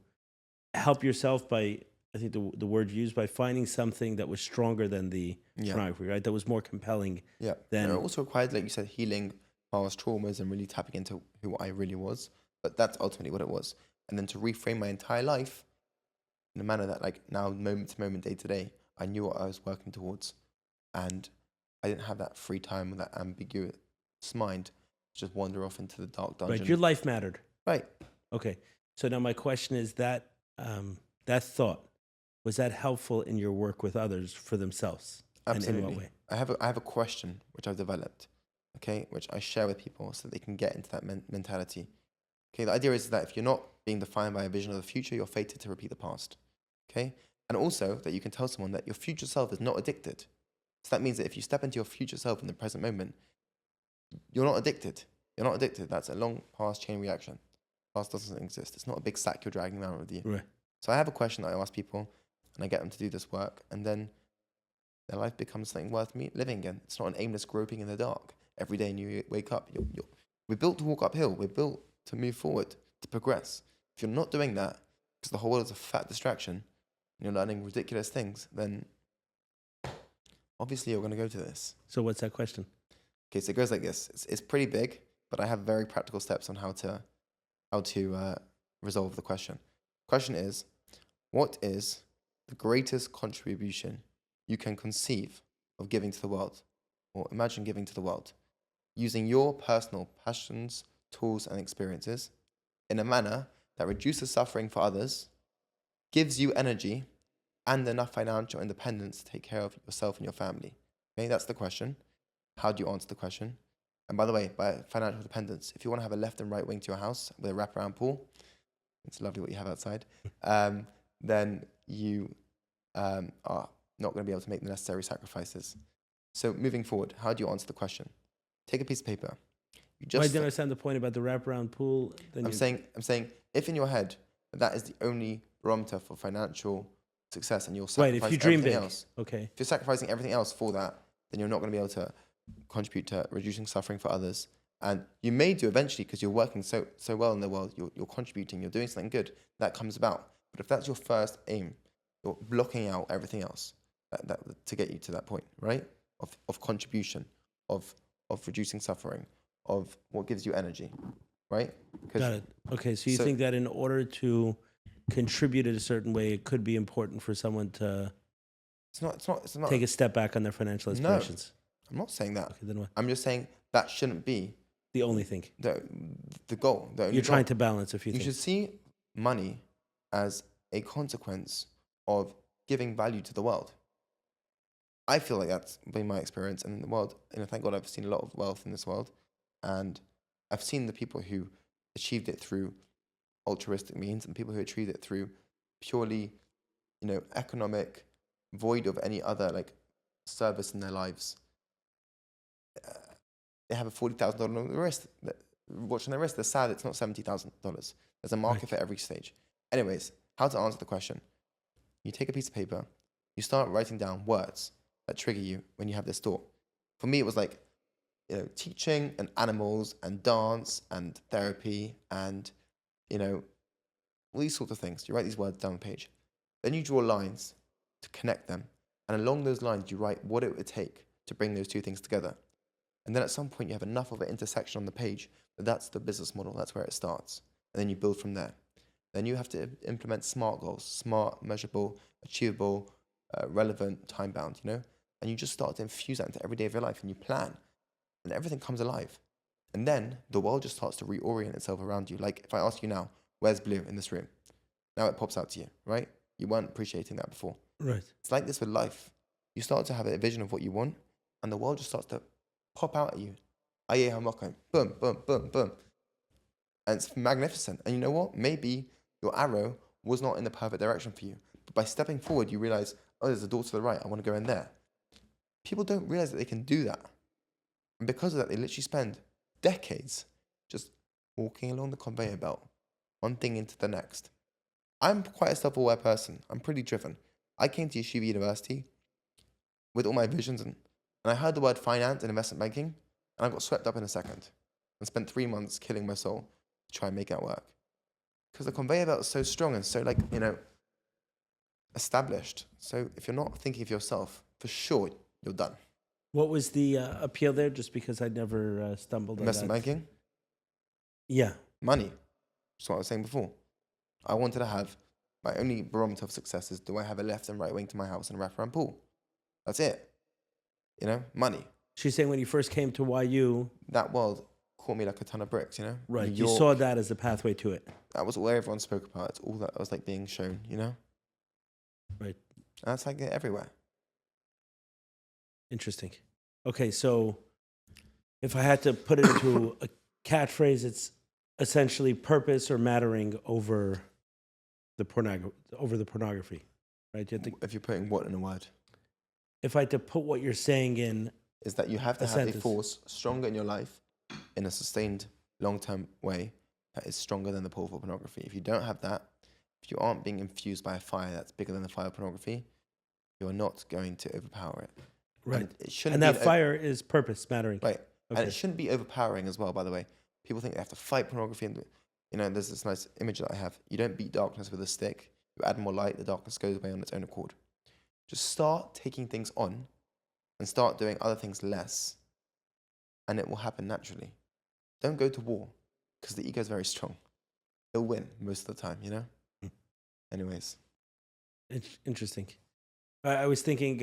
help yourself by, I think the word you used, by finding something that was stronger than the pornography, right? That was more compelling. Yeah. Than... And it also required, like you said, healing past traumas and really tapping into who I really was. But that's ultimately what it was. And then to reframe my entire life in a manner that, like, now, moment to moment, day to day, I knew what I was working towards. And I didn't have that free time, that ambiguous mind to just wander off into the dark dungeon. Right, your life mattered. Right. Okay. So now my question is that that thought, was that helpful in your work with others for themselves? Absolutely. And in what way? I have a question which I've developed, okay, which I share with people so that they can get into that mentality. Okay, the idea is that if you're not being defined by a vision of the future, you're fated to repeat the past. Okay, and also that you can tell someone that your future self is not addicted. So that means that if you step into your future self in the present moment, you're not addicted. You're not addicted. That's a long past chain reaction. Past doesn't exist. It's not a big sack you're dragging around with you. Right. So I have a question that I ask people, and I get them to do this work, and then their life becomes something worth living again. It's not an aimless groping in the dark. Every day you wake up, we're built to walk uphill. We're built to move forward, to progress. If you're not doing that, because the whole world is a fat distraction, and you're learning ridiculous things, then obviously you're going to go to this. So what's that question? Okay, so it goes like this. It's pretty big, but I have very practical steps on how to resolve the question. Question is, what is the greatest contribution you can conceive of giving to the world, or imagine giving to the world, using your personal passions, tools, and experiences in a manner that reduces suffering for others, gives you energy, and enough financial independence to take care of yourself and your family? Okay, that's the question. How do you answer the question? And by the way, by financial dependence, if you want to have a left and right wing to your house with a wraparound pool, it's lovely what you have outside, then you are not going to be able to make the necessary sacrifices. So moving forward, how do you answer the question? Take a piece of paper. I didn't understand the point about the wraparound pool. I'm saying, if in your head that is the only barometer for financial success, and you'll sacrifice if you dream everything big. else. Okay. If you're sacrificing everything else for that, then you're not going to be able to contribute to reducing suffering for others. And you may do eventually, because you're working so well in the world, you're contributing, you're doing something good, that comes about. But if that's your first aim, you're blocking out everything else that to get you to that point, right? Of contribution, of reducing suffering, of what gives you energy, right? Got it. Okay, so you think that in order to contribute in a certain way, it could be important for someone to it's not take a step back on their financial aspirations? No, I'm not saying that. Okay, then what? I'm just saying that shouldn't be the only thing. The goal. The only You're trying goal. to balance a few things. You should see money as a consequence of giving value to the world. I feel like that's been my experience in the world. And thank God I've seen a lot of wealth in this world. And I've seen the people who achieved it through altruistic means and people who achieved it through purely, economic, void of any other like service in their lives. They have a $40,000 on their wrist. Watch on their wrist. They're sad it's not $70,000. There's a market for every stage. Anyways, how to answer the question? You take a piece of paper. You start writing down words that trigger you when you have this thought. For me, it was like, teaching and animals and dance and therapy and, all these sorts of things. You write these words down the page. Then you draw lines to connect them. And along those lines, you write what it would take to bring those two things together. And then at some point, you have enough of an intersection on the page that that's the business model. That's where it starts. And then you build from there. Then you have to implement SMART goals: smart, measurable, achievable, relevant, time-bound, And you just start to infuse that into every day of your life, and you plan. And everything comes alive. And then the world just starts to reorient itself around you. Like if I ask you now, where's blue in this room? Now it pops out to you, right? You weren't appreciating that before. Right. It's like this with life. You start to have a vision of what you want, and the world just starts to pop out at you. Aye, hamako. Boom, boom, boom, boom. And it's magnificent. And you know what? Maybe your arrow was not in the perfect direction for you. But by stepping forward, you realize, oh, there's a door to the right. I want to go in there. People don't realize that they can do that. And because of that, they literally spend decades just walking along the conveyor belt, one thing into the next. I'm quite a self-aware person. I'm pretty driven. I came to Yeshiva University with all my visions and I heard the word finance and investment banking and I got swept up in a second and spent 3 months killing my soul to try and make that work. Because the conveyor belt is so strong and so established. So if you're not thinking of yourself, for sure, you're done. What was the appeal there? Just because I never stumbled on that. Investment banking? Yeah. Money. That's what I was saying before. I wanted to have, my only barometer of success is, do I have a left and right wing to my house and a wraparound pool? That's it. Money. She's saying when you first came to YU, that world caught me like a ton of bricks, Right. New You York, saw that as a pathway to it. that was all everyone spoke about. It's all that was like being shown, Right. And that's like everywhere. Interesting. Okay, so if I had to put it into a catchphrase, it's essentially purpose or mattering over the pornography, right? You have to, If you're putting what in a word, if I had to put what you're saying in, is that you have to A have a sentence. force stronger in your life in a sustained long-term way that is stronger than the pull for pornography. If you don't have that, if you aren't being infused by a fire that's bigger than the fire of pornography, you are not going to overpower it. right? And it shouldn't And be that fire is purpose mattering. right. And Okay. it shouldn't be overpowering as well, by the way. People think they have to fight pornography. And, there's this nice image that I have. You don't beat darkness with a stick. You add more light, the darkness goes away on its own accord. Just start taking things on and start doing other things less. And it will happen naturally. Don't go to war because the ego is very strong. It'll win most of the time, Anyways. It's interesting. I was thinking,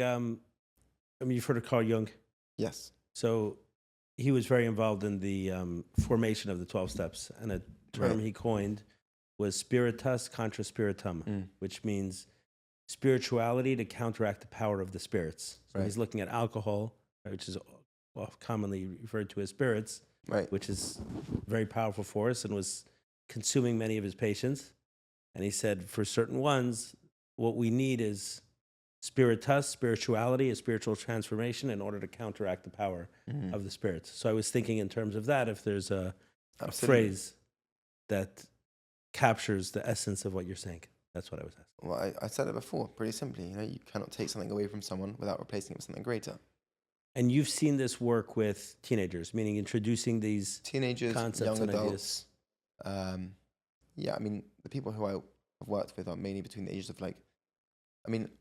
you've heard of Carl Jung. Yes. So he was very involved in the formation of the 12 steps. And a term he coined was spiritus contra spiritum, which means spirituality to counteract the power of the spirits. So he's looking at alcohol, which is commonly referred to as spirits, which is a very powerful force and was consuming many of his patients. And he said, for certain ones, what we need is spiritus, spirituality, a spiritual transformation in order to counteract the power of the spirits. So I was thinking in terms of that, if there's a phrase that captures the essence of what you're saying. That's what I was asking. Well, I said it before, pretty simply. You cannot take something away from someone without replacing it with something greater. And you've seen this work with teenagers, meaning introducing these teenagers, concepts young and adults. The people who I've worked with are mainly between the ages of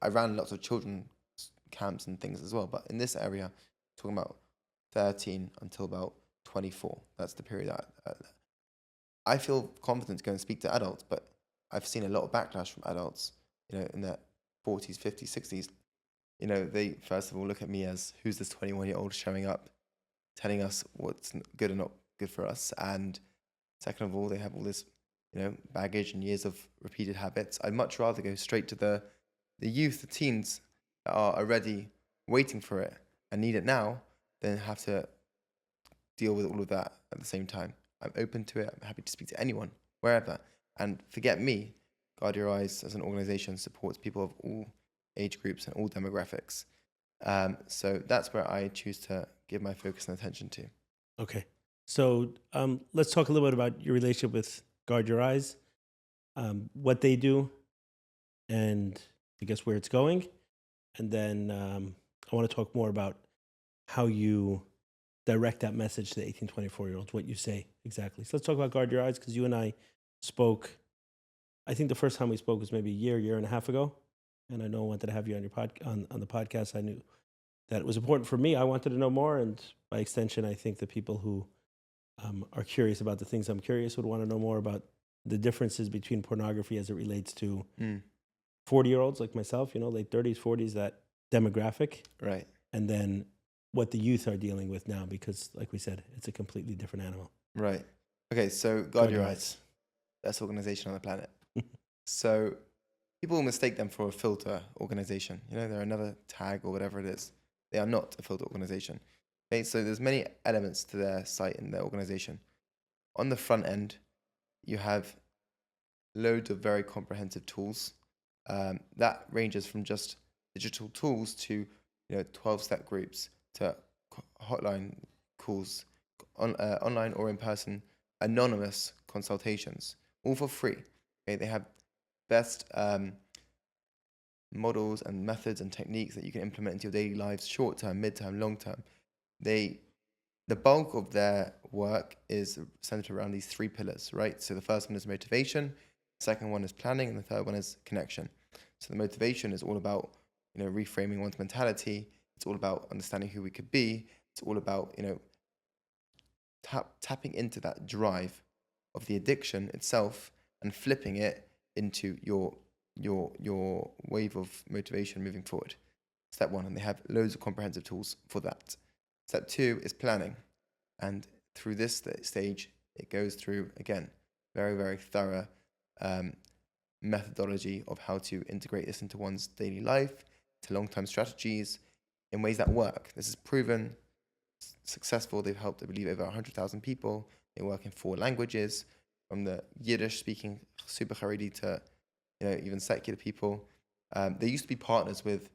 I ran lots of children's camps and things as well, but in this area, talking about 13 until about 24. That's the period that I feel confident to go and speak to adults, but I've seen a lot of backlash from adults, in their 40s, 50s, 60s. They first of all look at me as, who's this 21-year-old showing up, telling us what's good and not good for us. And second of all, they have all this, baggage and years of repeated habits. I'd much rather go straight to the youth, the teens that are already waiting for it and need it now, than have to deal with all of that at the same time. I'm open to it. I'm happy to speak to anyone, wherever. And forget me, Guard Your Eyes as an organization supports people of all age groups and all demographics. So that's where I choose to give my focus and attention to. Okay. So let's talk a little bit about your relationship with Guard Your Eyes, what they do, and I guess where it's going. And then I want to talk more about how you direct that message to the 18, 24-year-olds, what you say exactly. So let's talk about Guard Your Eyes, because you and I spoke, I think the first time we spoke was maybe a year and a half ago. And I know I wanted to have you on your on the podcast. I knew that it was important for me. I wanted to know more. And by extension, I think the people who are curious about the things I'm curious would want to know more about the differences between pornography as it relates to 40-year-olds like myself, late 30s, 40s, that demographic. Right. And then what the youth are dealing with now, because like we said, it's a completely different animal. Right. Okay, so Guard Your Eyes. Best organization on the planet. So people mistake them for a filter organization. You know, they're another tag or whatever it is. They are not a filter organization. Okay, so there's many elements to their site and their organization. On the front end, you have loads of very comprehensive tools. That ranges from just digital tools to 12-step groups to hotline calls, online or in person, anonymous consultations, all for free. Okay, they have best models and methods and techniques that you can implement into your daily lives, short term, mid term, long term. The bulk of their work is centered around these 3 pillars, right? So the first one is motivation, the second one is planning, and the third one is connection. So the motivation is all about reframing one's mentality. It's all about understanding who we could be. It's all about tapping into that drive of the addiction itself and flipping it into your wave of motivation moving forward. Step 1, and they have loads of comprehensive tools for that. Step 2 is planning, and through this stage, it goes through, again, very, very thorough methodology of how to integrate this into one's daily life, to long-term strategies in ways that work. This is proven successful. They've helped, I believe, over 100,000 people. They work in 4 languages, from the Yiddish-speaking super Haredi to even secular people. They used to be partners with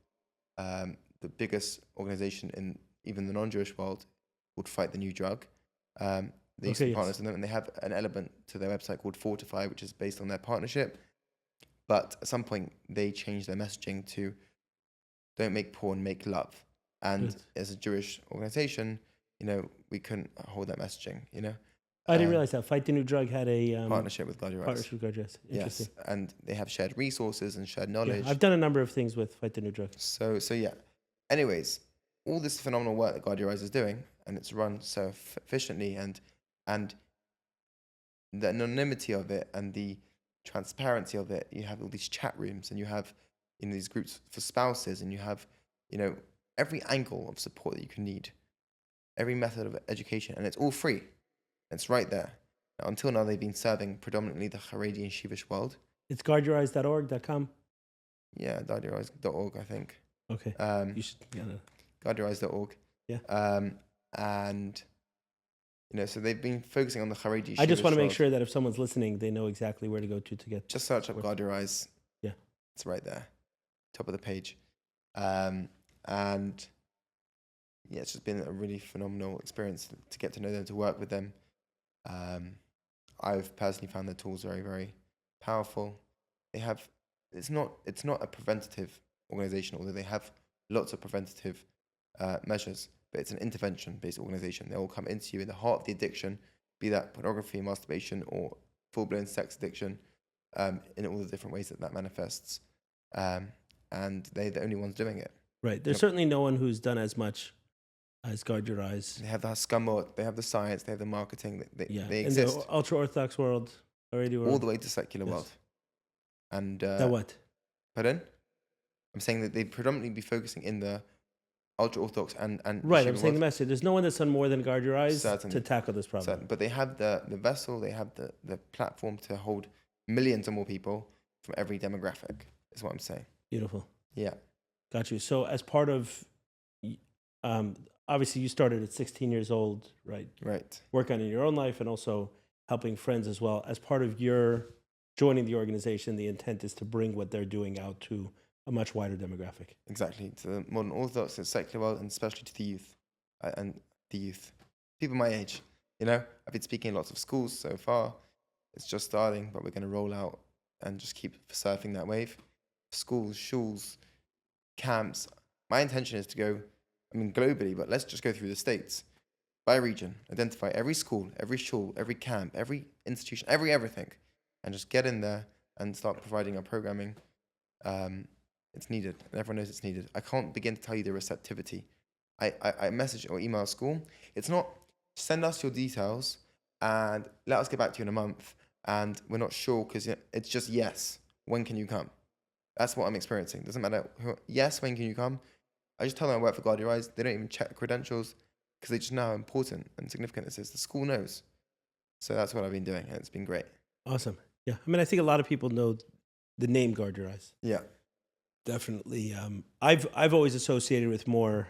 the biggest organization in even the non-Jewish world called Fight the New Drug. They used to be partners with them, and they have an element to their website called Fortify, which is based on their partnership. But at some point, they changed their messaging to don't make porn, make love. And as a Jewish organization, we couldn't hold that messaging, I didn't realize that Fight the New Drug had a partnership with Guard Your Eyes. Partnership with Guard Your Eyes. Interesting. Yes, and they have shared resources and shared knowledge. Yeah, I've done a number of things with Fight the New Drug. So yeah. Anyways, all this phenomenal work that Guard Your Eyes is doing, and it's run so efficiently, and the anonymity of it and the transparency of it. You have all these chat rooms, and you have these groups for spouses, and you have every angle of support that you can need, every method of education, and it's all free. It's right there. Now, until now, they've been serving predominantly the Haredi and Shivish world. It's guardyoureyes.org.com. Yeah, guardyoureyes.org, I think. Okay. You should guardyoureyes.org. Yeah. And so they've been focusing on the Haredi. I just want to make sure that if someone's listening, they know exactly where to go to get. Just search up Guard Your Eyes. Yeah, it's right there, top of the page, and yeah, it's just been a really phenomenal experience to get to know them, to work with them. I've personally found their tools very, very powerful. They have it's not a preventative organization, although they have lots of preventative measures, but it's an intervention-based organization. They will come into you in the heart of the addiction, be that pornography, masturbation, or full-blown sex addiction, in all the different ways that manifests. And they're the only ones doing it. Right. There's certainly no one who's done as much as Guard Your Eyes. They have the scumwork, they have the science, they have the marketing. They exist. In the ultra-Orthodox world, already all the way to secular world. And that what? Pardon? I'm saying that they predominantly be focusing in the ultra-Orthodox and right, I'm saying the message. There's no one that's done more than Guard Your Eyes Certainly. to tackle this problem. Certainly. But they have the vessel, they have the platform to hold millions or more people from every demographic, is what I'm saying. Beautiful. Yeah. Got you. So as part of, obviously you started at 16 years old, right? Right. Working on your own life and also helping friends as well. As part of your joining the organization, the intent is to bring what they're doing out to a much wider demographic. Exactly. To the modern Orthodox and secular world, and especially to the youth. People my age. I've been speaking in lots of schools so far. It's just starting, but we're going to roll out and just keep surfing that wave. Schools, shuls, camps. My intention is to go, globally, but let's just go through the states. By region, identify every school, every shul, every camp, every institution, everything, and just get in there and start providing our programming. It's needed, and everyone knows it's needed. I can't begin to tell you the receptivity. I message or email school. It's not send us your details and let us get back to you in a month, and we're not sure because it's just yes. When can you come? That's what I'm experiencing. Doesn't matter. Yes, when can you come? I just tell them I work for Guard Your Eyes. They don't even check the credentials because they just know how important and significant this is. The school knows. So that's what I've been doing, and it's been great. Awesome. Yeah. I mean, I think a lot of people know the name Guard Your Eyes. Yeah. Definitely. I've always associated with more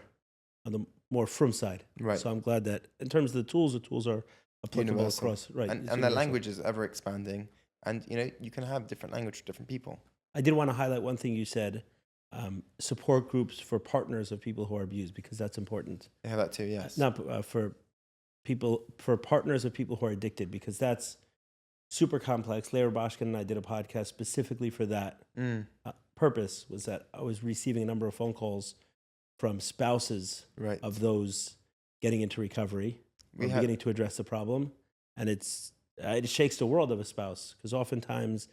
on the more from side. Right. So I'm glad that in terms of the tools are applicable Universal. across. Right. And it's their universal. language is ever expanding. And, you can have different language for different people. I did want to highlight one thing you said, support groups for partners of people who are abused, because that's important. They have that too, yes. Not for partners of people who are addicted, because that's super complex. Laura Boschkin and I did a podcast specifically for that purpose, was that I was receiving a number of phone calls from spouses Right. of those getting into recovery or beginning to address the problem. And it shakes the world of a spouse, because oftentimes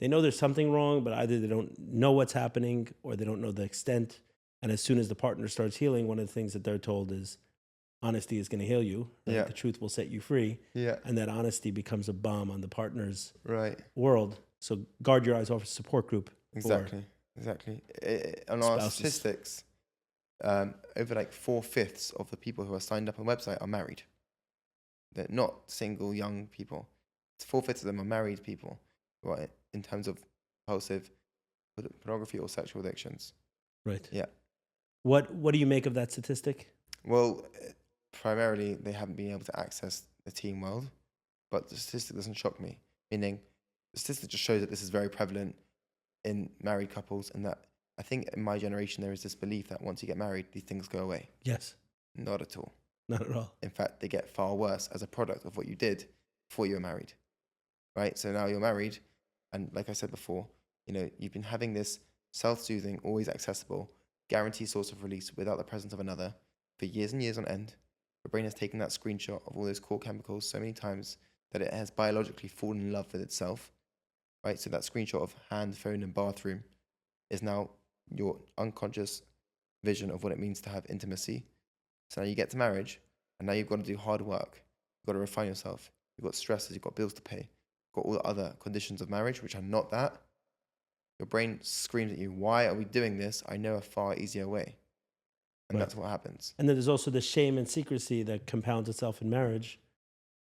they know there's something wrong, but either they don't know what's happening or they don't know the extent. And as soon as the partner starts healing, one of the things that they're told is honesty is going to heal you. Right? Yeah. The truth will set you free. Yeah. And that honesty becomes a bomb on the partner's Right. world. So Guard Your Eyes offers a support group. Exactly. On our spouses. statistics, over like 4/5 of the people who are signed up on the website are married. They're not single young people. 4/5 of them are married people who are in terms of compulsive pornography or sexual addictions. Right. Yeah. What do you make of that statistic? Well, primarily they haven't been able to access the teen world, but the statistic doesn't shock me. Meaning, the statistic just shows that this is very prevalent in married couples, and that I think in my generation there is this belief that once you get married, these things go away. Yes. Not at all. Not at all. In fact, they get far worse as a product of what you did before you were married. Right? So now you're married, and like I said before, you've been having this self-soothing, always accessible, guaranteed source of release without the presence of another for years and years on end. Your brain has taken that screenshot of all those core chemicals so many times that it has biologically fallen in love with itself. Right? So that screenshot of hand, phone, and bathroom is now your unconscious vision of what it means to have intimacy. So now you get to marriage, and now you've got to do hard work. You've got to refine yourself. You've got stresses. You've got bills to pay. You've got all the other conditions of marriage, which are not that. Your brain screams at you, why are we doing this? I know a far easier way. And that's what happens. And then there's also the shame and secrecy that compounds itself in marriage,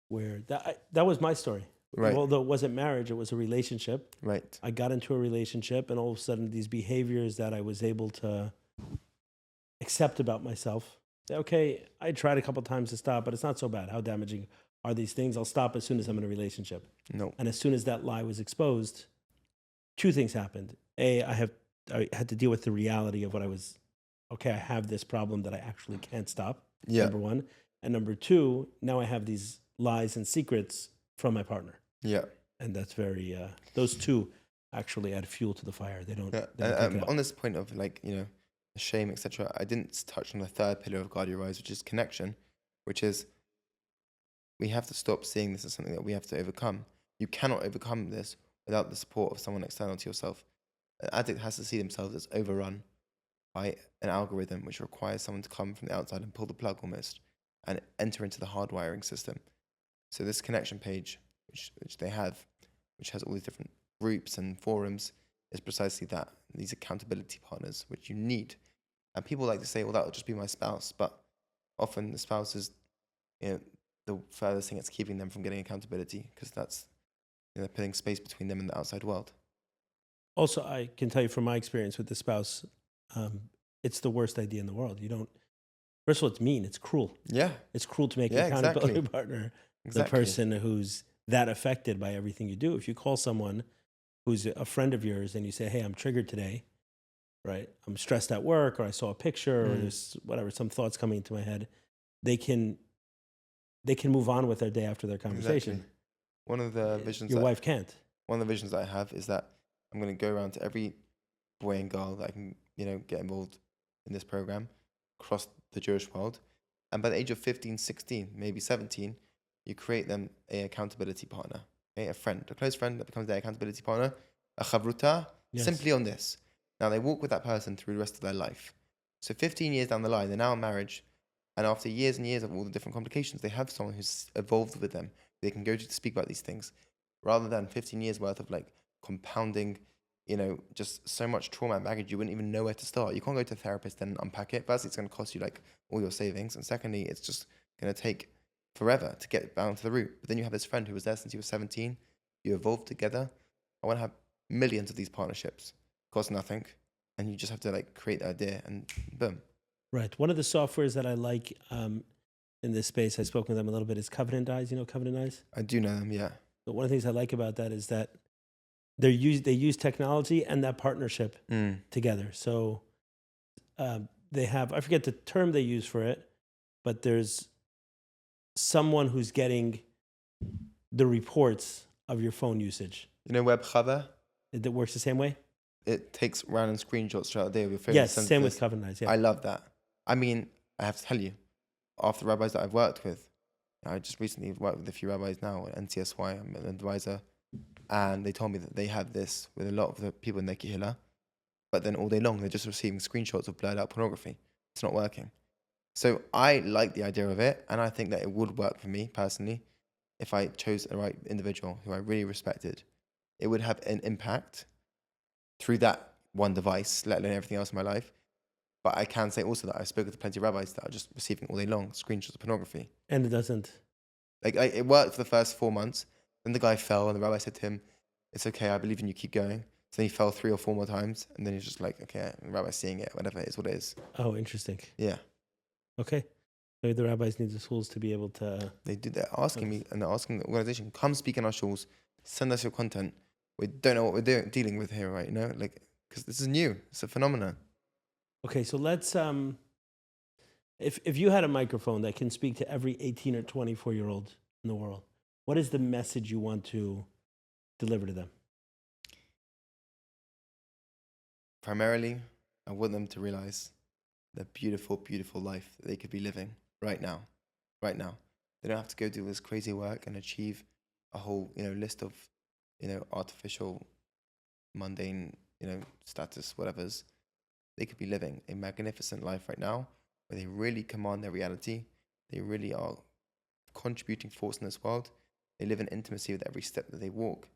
where that was my story. Right. Although it wasn't marriage, it was a relationship. Right. I got into a relationship, and all of a sudden these behaviors that I was able to accept about myself, say, okay, I tried a couple times to stop, but it's not so bad. How damaging are these things? I'll stop as soon as I'm in a relationship. No. And as soon as that lie was exposed, two things happened. A, I had to deal with the reality of what I was, okay, I have this problem that I actually can't stop, number one. And number two, now I have these lies and secrets from my partner. Yeah. And that's very, those two actually add fuel to the fire. They don't. Yeah. They don't take it out. On this point of shame, etc., I didn't touch on the third pillar of Guard Your Eyes, which is connection, which is we have to stop seeing this as something that we have to overcome. You cannot overcome this without the support of someone external to yourself. An addict has to see themselves as overrun by an algorithm which requires someone to come from the outside and pull the plug almost and enter into the hardwiring system. So this connection page, which they have, which has all these different groups and forums, is precisely that. These accountability partners, which you need. And people like to say, well, that will just be my spouse. But often the spouse is the furthest thing that's keeping them from getting accountability, because that's putting space between them and the outside world. Also, I can tell you from my experience with the spouse, it's the worst idea in the world. You don't. First of all, it's mean. It's cruel. Yeah. It's cruel to make your accountability exactly. partner Exactly. the person who's that affected by everything you do. If you call someone who's a friend of yours and you say, hey, I'm triggered today, right? I'm stressed at work, or I saw a picture, or there's whatever, some thoughts coming into my head, they can move on with their day after their conversation. Exactly. One of the visions your wife can't. One of the visions that I have is that I'm going to go around to every boy and girl that I can, get involved in this program across the Jewish world. And by the age of 15, 16, maybe 17, you create them an accountability partner, okay? A friend, a close friend that becomes their accountability partner, a chavruta, simply on this. Now they walk with that person through the rest of their life. So 15 years down the line, they're now in marriage. And after years and years of all the different complications, they have someone who's evolved with them. They can go to speak about these things, rather than 15 years worth of compounding just so much trauma and baggage, you wouldn't even know where to start. You can't go to a therapist and unpack it. First, it's going to cost you like all your savings. And secondly, it's just going to take forever to get down to the root. But then you have this friend who was there since he was 17. You evolved together. I want to have millions of these partnerships. Cost nothing. And you just have to like create the idea and boom. Right. One of the softwares that I like in this space, I've spoken with them a little bit, is Covenant Eyes. You know Covenant Eyes? I do know them, yeah. But one of the things I like about that is that they use technology and that partnership together. So they have, I forget the term they use for it, but there's someone who's getting the reports of your phone usage. You know Web Cover? It works the same way? It takes random screenshots throughout the day of your phone. Yes, same with Covenant Eyes, yeah. I love that. I mean, I have to tell you, after the rabbis that I've worked with, I just recently worked with a few rabbis now at NCSY, I'm an advisor, and they told me that they have this with a lot of the people in their kihila, but then all day long they're just receiving screenshots of blurred out pornography. It's not working. So I like the idea of it, and I think that it would work for me personally if I chose the right individual who I really respected. It would have an impact through that one device, let alone everything else in my life. But I can say also that I've spoken to plenty of rabbis that are just receiving all day long screenshots of pornography. And it doesn't. Like it worked for the first 4 months. Then the guy fell, and the rabbi said to him, "It's okay, I believe in you, keep going." So then he fell 3 or 4 more times, and then he's just like, "Okay, the rabbi's seeing it, whatever, it is what it is." Oh, interesting. Yeah. Okay. Maybe the rabbis need the tools to be able to... They do. They're asking me, and they're asking the organization, come speak in our shuls, send us your content. We don't know what we're dealing with here, right? Like, because this is new. It's a phenomenon. Okay, so let's... If you had a microphone that can speak to every 18 or 24-year-old in the world, what is the message you want to deliver to them? Primarily, I want them to realize the beautiful, beautiful life that they could be living right now. Right now. They don't have to go do this crazy work and achieve a whole, list of, artificial, mundane, status, whatever's. They could be living a magnificent life right now where they really command their reality. They really are contributing force in this world. They live in intimacy with every step that they walk.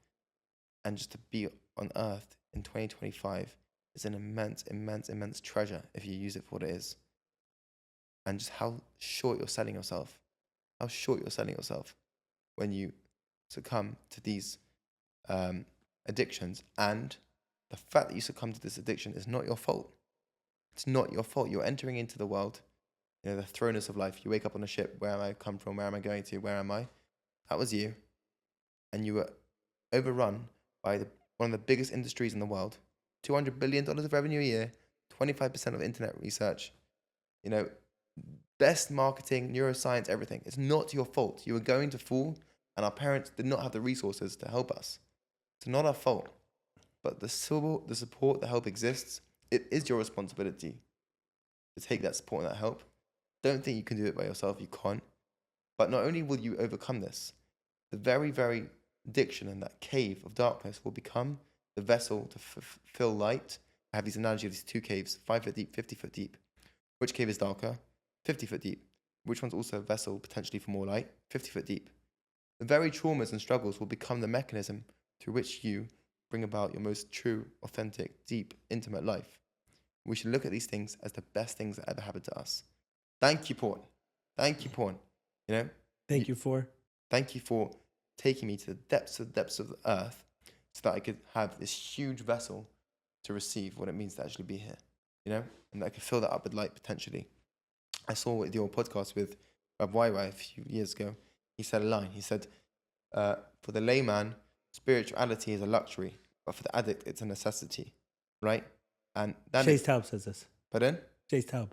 And just to be on earth in 2025 is an immense, immense, immense treasure if you use it for what it is. And just how short you're selling yourself. How short you're selling yourself when you succumb to these addictions. And the fact that you succumb to this addiction is not your fault. It's not your fault. You're entering into the world, the throwness of life. You wake up on a ship. Where am I come from? Where am I going to? Where am I? That was you. And you were overrun by one of the biggest industries in the world. $200 billion of revenue a year, 25% of internet research, best marketing, neuroscience, everything. It's not your fault. You were going to fall, and our parents did not have the resources to help us. It's not our fault. But the support, the help exists. It is your responsibility to take that support and that help. Don't think you can do it by yourself. You can't. But not only will you overcome this, the very, very addiction and that cave of darkness will become the vessel to fulfill light. I have these analogies of these two caves, 5 foot deep, 50 foot deep. Which cave is darker? 50 foot deep. Which one's also a vessel potentially for more light? 50 foot deep. The very traumas and struggles will become the mechanism through which you bring about your most true, authentic, deep, intimate life. We should look at these things as the best things that ever happened to us. Thank you, porn. Thank you, porn. Thank you for taking me to the depths of the earth so that I could have this huge vessel to receive what it means to actually be here, and that I could fill that up with light potentially. I saw with your podcast with Rab Waiwai a few years ago. He said a line. He said, for the layman, spirituality is a luxury, but for the addict, it's a necessity, right? And that Chase Taub says this. Pardon? Chase Taub.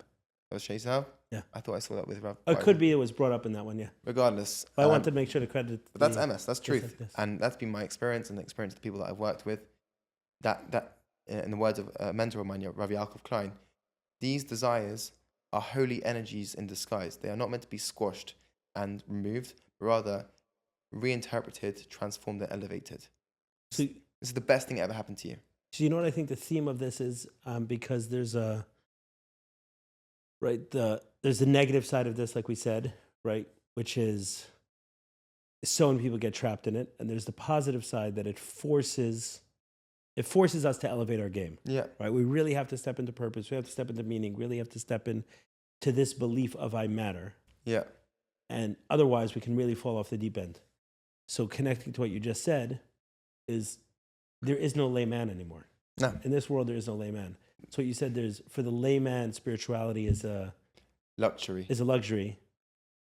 That was Chase Taub? Yeah. I thought I saw that with Rab. It could be it was brought up in that one, yeah. Regardless. But I want to make sure to credit. But that's MS, that's truth. Yes. And that's been my experience and the experience of the people that I've worked with. That in the words of a mentor of mine, Saadiah Klein, these desires are holy energies in disguise. They are not meant to be squashed and removed, but rather reinterpreted, transformed, and elevated. So, this is the best thing that ever happened to you. So you know what I think the theme of this is? Because there's there's the negative side of this, like we said, right? Which is so many people get trapped in it. And there's the positive side that it forces it forces us to elevate our game. Yeah. Right? We really have to step into purpose. We have to step into meaning. Really have to step into this belief of I matter. Yeah. And otherwise, we can really fall off the deep end. So connecting to what you just said is there is no layman anymore. No. In this world, there is no layman. So you said for the layman, spirituality is a Luxury. is a luxury.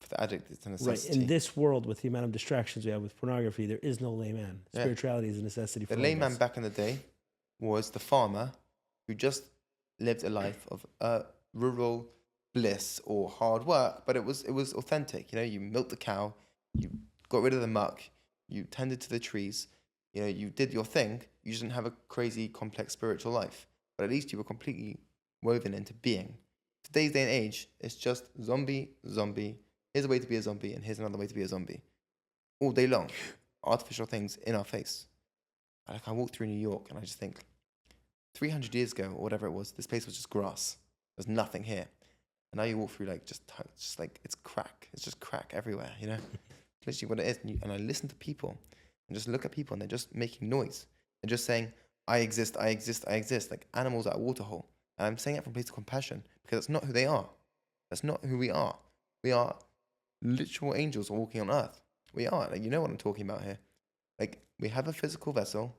For the addict, it's a Right. necessity. In this world, with the amount of distractions we have with pornography, there is no layman. Yeah. Spirituality is a necessity for The all of layman us. back in the day was the farmer who just lived a life of rural bliss or hard work, but it was authentic. You know, you milked the cow, you got rid of the muck, you tended to the trees, you know, you did your thing. You didn't have a crazy, complex spiritual life, but at least you were completely woven into being. Today's day and age, it's just zombie, zombie. Here's a way to be a zombie, and here's another way to be a zombie. All day long, artificial things in our face. Like I walk through New York, and I just think, 300 years ago, or whatever it was, this place was just grass. There's nothing here. And now you walk through, like, just like, it's crack. It's just crack everywhere, you know? Literally what it is. And I listen to people, and just look at people, and they're just making noise. They're just saying, I exist, I exist, I exist, like animals at a waterhole. And I'm saying it from a place of compassion, because that's not who they are. That's not who we are. We are literal angels walking on earth. We are. Like, you know what I'm talking about here. Like, we have a physical vessel,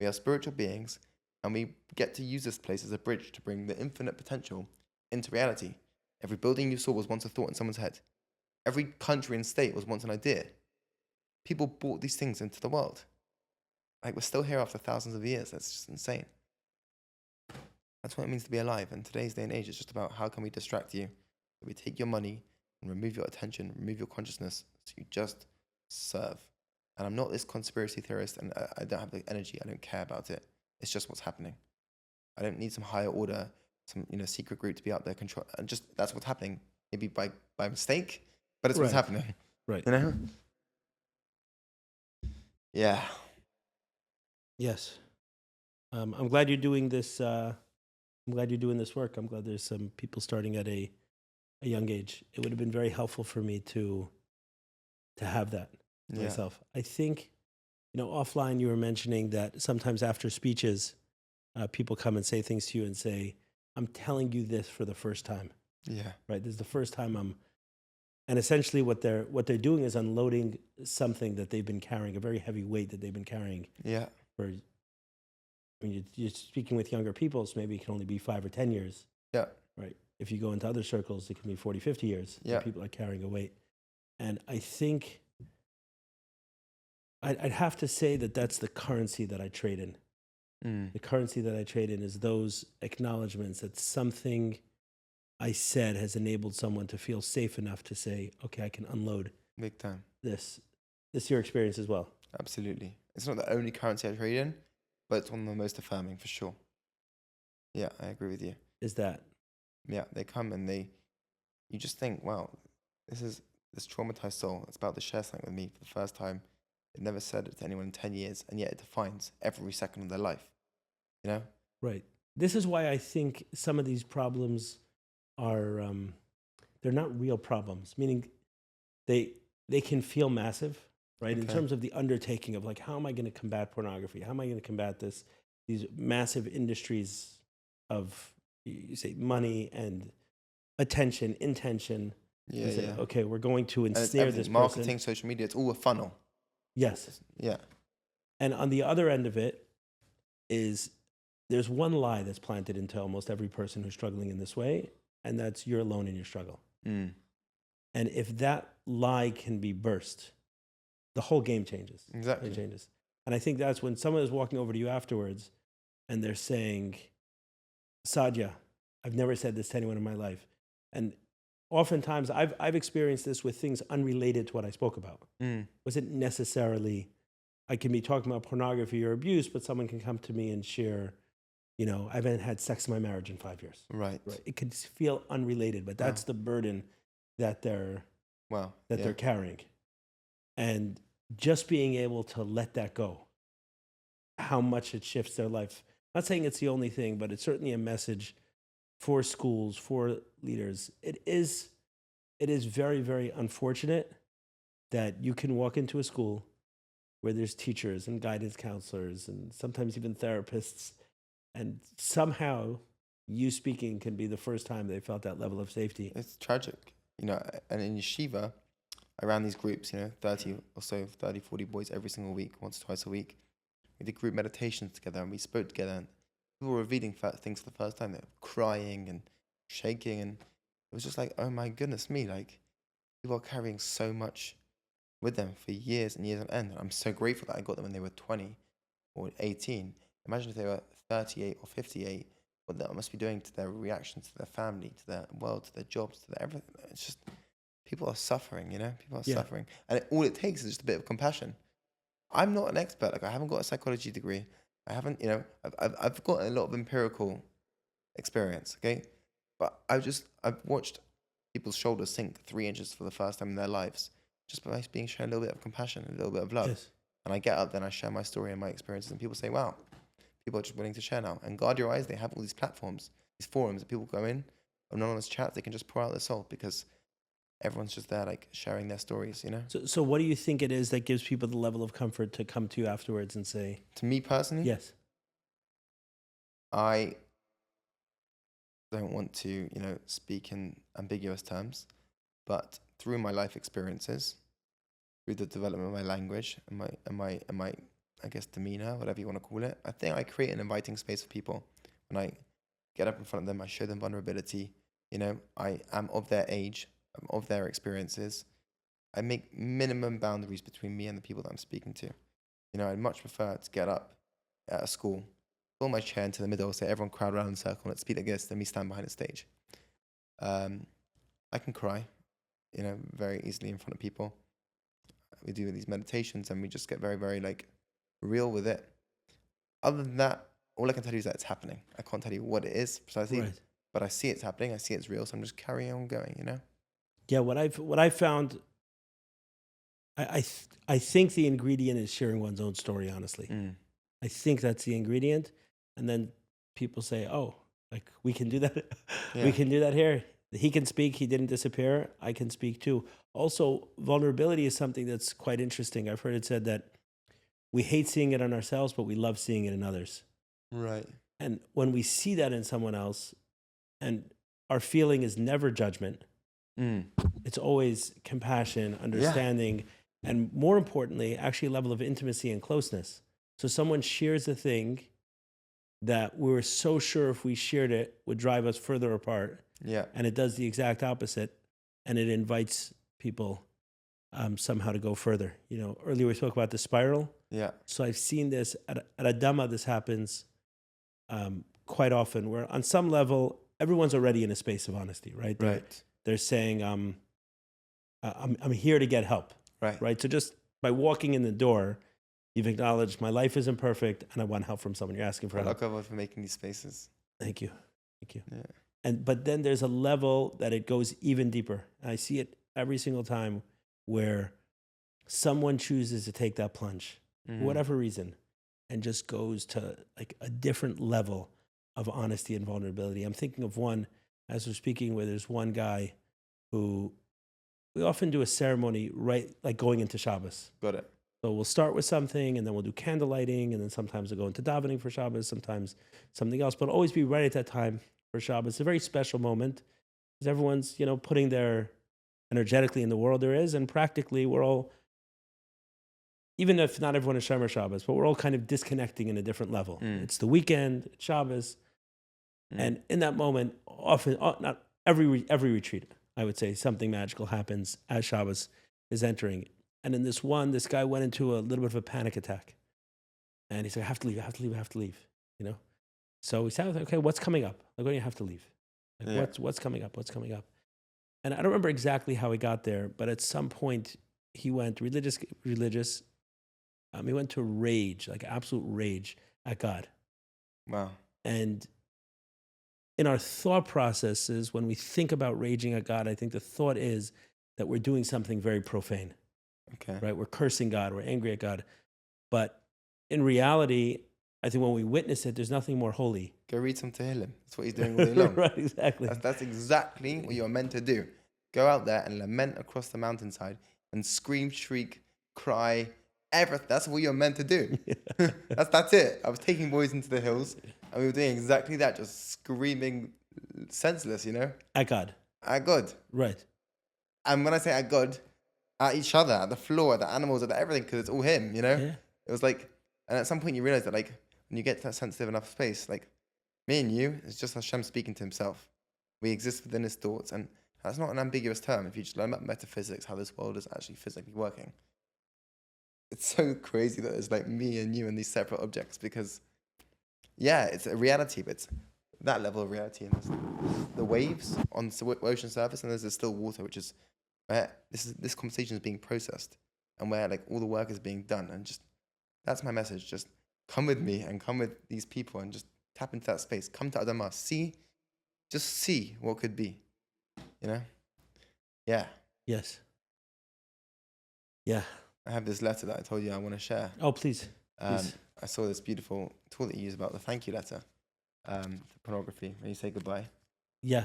we are spiritual beings, and we get to use this place as a bridge to bring the infinite potential into reality. Every building you saw was once a thought in someone's head. Every country and state was once an idea. People brought these things into the world. Like, we're still here after thousands of years. That's just insane. That's what it means to be alive. And today's day and age, it's just about how can we distract you? We take your money and remove your attention, remove your consciousness, so you just serve. And I'm not this conspiracy theorist, and I don't have the energy. I don't care about it. It's just what's happening. I don't need some higher order, some secret group to be out there control. And just that's what's happening. Maybe by mistake, but it's what's Right. happening. Right. You know? Yeah. Yes. I'm glad you're doing this. I'm glad you're doing this work. I'm glad there's some people starting at a young age. It would have been very helpful for me to have that myself. I think, offline you were mentioning that sometimes after speeches, people come and say things to you and say, I'm telling you this for the first time. Yeah. Right? This is the first time and essentially what they're doing is unloading something that they've been carrying, a very heavy weight that they've been carrying. Yeah. For, you're speaking with younger people, so maybe it can only be 5 or 10 years. Yeah. Right? If you go into other circles, it can be 40, 50 years. Yeah. People are carrying a weight. And I think I'd have to say that that's the currency that I trade in. The currency that I trade in is those acknowledgments that something I said has enabled someone to feel safe enough to say, okay, I can unload Big time. this. This is your experience as well. Absolutely. It's not the only currency I trade in, but it's one of the most affirming for sure. Yeah, I agree with you. Is that? Yeah, they come and you just think, wow, this traumatized soul. It's about to share something with me for the first time. It never said it to anyone in 10 years, and yet it defines every second of their life. You know? Right. This is why I think some of these problems are, they're not real problems, meaning they can feel massive, right? In terms of the undertaking of like, how am I going to combat pornography? How am I going to combat these massive industries of, you say, money and attention, intention. Yeah, say, yeah. Okay, we're going to ensnare this marketing, person. social media, it's all a funnel. Yes. Yeah. And on the other end of it is there's one lie that's planted into almost every person who's struggling in this way, and that's you're alone in your struggle. And if that lie can be burst, the whole game changes. Exactly. It changes. And I think that's when someone is walking over to you afterwards and they're saying, Saadiah, I've never said this to anyone in my life. And oftentimes I've experienced this with things unrelated to what I spoke about. Wasn't necessarily, I can be talking about pornography or abuse, but someone can come to me and share, I haven't had sex in my marriage in 5 years. Right. It could feel unrelated, but that's the burden that they're carrying. And just being able to let that go, how much it shifts their life. I'm not saying it's the only thing, but it's certainly a message for schools, for leaders. It is very, very unfortunate that you can walk into a school where there's teachers and guidance counselors and sometimes even therapists. And somehow you speaking can be the first time they felt that level of safety. It's tragic, you know. And in yeshiva, I ran these groups, you know, 30 or so, 30, 40 boys every single week, once or twice a week. We did group meditations together and we spoke together. And people were revealing things for the first time. They were crying and shaking. And it was just like, oh my goodness me, like people are carrying so much with them for years and years on end. And I'm so grateful that I got them when they were 20 or 18. Imagine if they were 38 or 58, what that must be doing to their reactions, to their family, to their world, to their jobs, to their everything. It's just, people are suffering, you know? People are suffering. And all it takes is just a bit of compassion. I'm not an expert. Like, I haven't got a psychology degree. I haven't, you know, I've got a lot of empirical experience, okay? But I've watched people's shoulders sink 3 inches for the first time in their lives just by being shown a little bit of compassion, a little bit of love. Yes. And I get up, then I share my story and my experiences, and people say, wow, people are just willing to share now. And guard your eyes, they have all these platforms, these forums that people go in, anonymous chats, they can just pour out their soul because everyone's just there, like, sharing their stories, you know? So what do you think it is that gives people the level of comfort to come to you afterwards and say... To me personally? Yes. I don't want to, you know, speak in ambiguous terms, but through my life experiences, through the development of my language and my I guess demeanor, whatever you want to call it, I think I create an inviting space for people. When I get up in front of them, I show them vulnerability. You know, I am of their age, I'm of their experiences. I make minimum boundaries between me and the people that I'm speaking to. You know, I'd much prefer to get up at a school, pull my chair into the middle, say everyone crowd around in a circle, let's speak like this, then me stand behind the stage. I can cry, you know, very easily in front of people. We do these meditations and we just get very, very, like, real with it. Other than that, all I can tell you is that it's happening. I can't tell you what it is precisely, Right. but I see it's happening. I see it's real, so I'm just carrying on going, you know? Yeah, what I found, I think the ingredient is sharing one's own story, honestly. I think that's the ingredient. And then people say, oh, like, we can do that. We can do that here. He can speak. He didn't disappear. I can speak too. Also, vulnerability is something that's quite interesting. I've heard it said that we hate seeing it on ourselves, but we love seeing it in others. Right. And when we see that in someone else, and our feeling is never judgment, it's always compassion, understanding, and more importantly, actually a level of intimacy and closeness. So someone shares a thing that we were so sure if we shared it would drive us further apart. Yeah. And it does the exact opposite, and it invites people somehow to go further. You know, earlier we spoke about the spiral. Yeah. So I've seen this at a Dhamma. This happens quite often, where on some level everyone's already in a space of honesty, right? Right. They're saying, "I'm here to get help." Right. Right. So just by walking in the door, you've acknowledged my life isn't perfect, and I want help from someone. You're asking for help. I'll for making these spaces. Thank you. Thank you. Yeah. But then there's a level that it goes even deeper. And I see it every single time where someone chooses to take that plunge, for whatever reason, and just goes to like a different level of honesty and vulnerability. I'm thinking of one, as we're speaking, where there's one guy who we often do a ceremony right like going into Shabbos. Got it. So we'll start with something, and then we'll do candle lighting, and then sometimes we'll go into davening for Shabbos, sometimes something else, but always be right at that time for Shabbos. It's a very special moment because everyone's, you know, putting their energetically in the world there is, and practically we're all, even if not everyone is Shomer Shabbos, but we're all kind of disconnecting in a different level. It's the weekend, it's Shabbos, and in that moment, often, not every retreat, I would say something magical happens as Shabbos is entering. And in this guy went into a little bit of a panic attack. And he said, I have to leave, you know? So we said, okay, what's coming up? Like, when do you have to leave? Like, what's coming up? What's coming up? And I don't remember exactly how he got there, but at some point he went religious. He went to rage, like absolute rage at God. Wow. And in our thought processes, when we think about raging at God, I think the thought is that we're doing something very profane. Okay. Right? We're cursing God. We're angry at God. But in reality, I think when we witness it, there's nothing more holy. Go read some Tehillim. That's what he's doing all day long. Right, exactly. That's exactly what you're meant to do. Go out there and lament across the mountainside and scream, shriek, cry, everything. That's what you're meant to do. That's it. I was taking boys into the hills, and we were doing exactly that, just screaming senseless, At God. At God. Right. And when I say at God, at each other, at the floor, at the animals, at everything, because it's all him, Yeah. It was like, and at some point you realize that, like, when you get to that sensitive enough space, like, me and you, it's just Hashem speaking to himself. We exist within his thoughts, and that's not an ambiguous term. If you just learn about metaphysics, how this world is actually physically working. It's so crazy that it's like me and you and these separate objects, because, yeah, it's a reality, but it's that level of reality. And there's the waves on the ocean surface, and there's the still water, which is where this conversation is being processed, and where like all the work is being done. And just that's my message. Just come with me and come with these people and just tap into that space. Come to Adama. Just see what could be. Yeah. Yes. Yeah. I have this letter that I told you I want to share. Oh, please. Please. I saw this beautiful tool that you use about the thank you letter to pornography when you say goodbye. Yeah.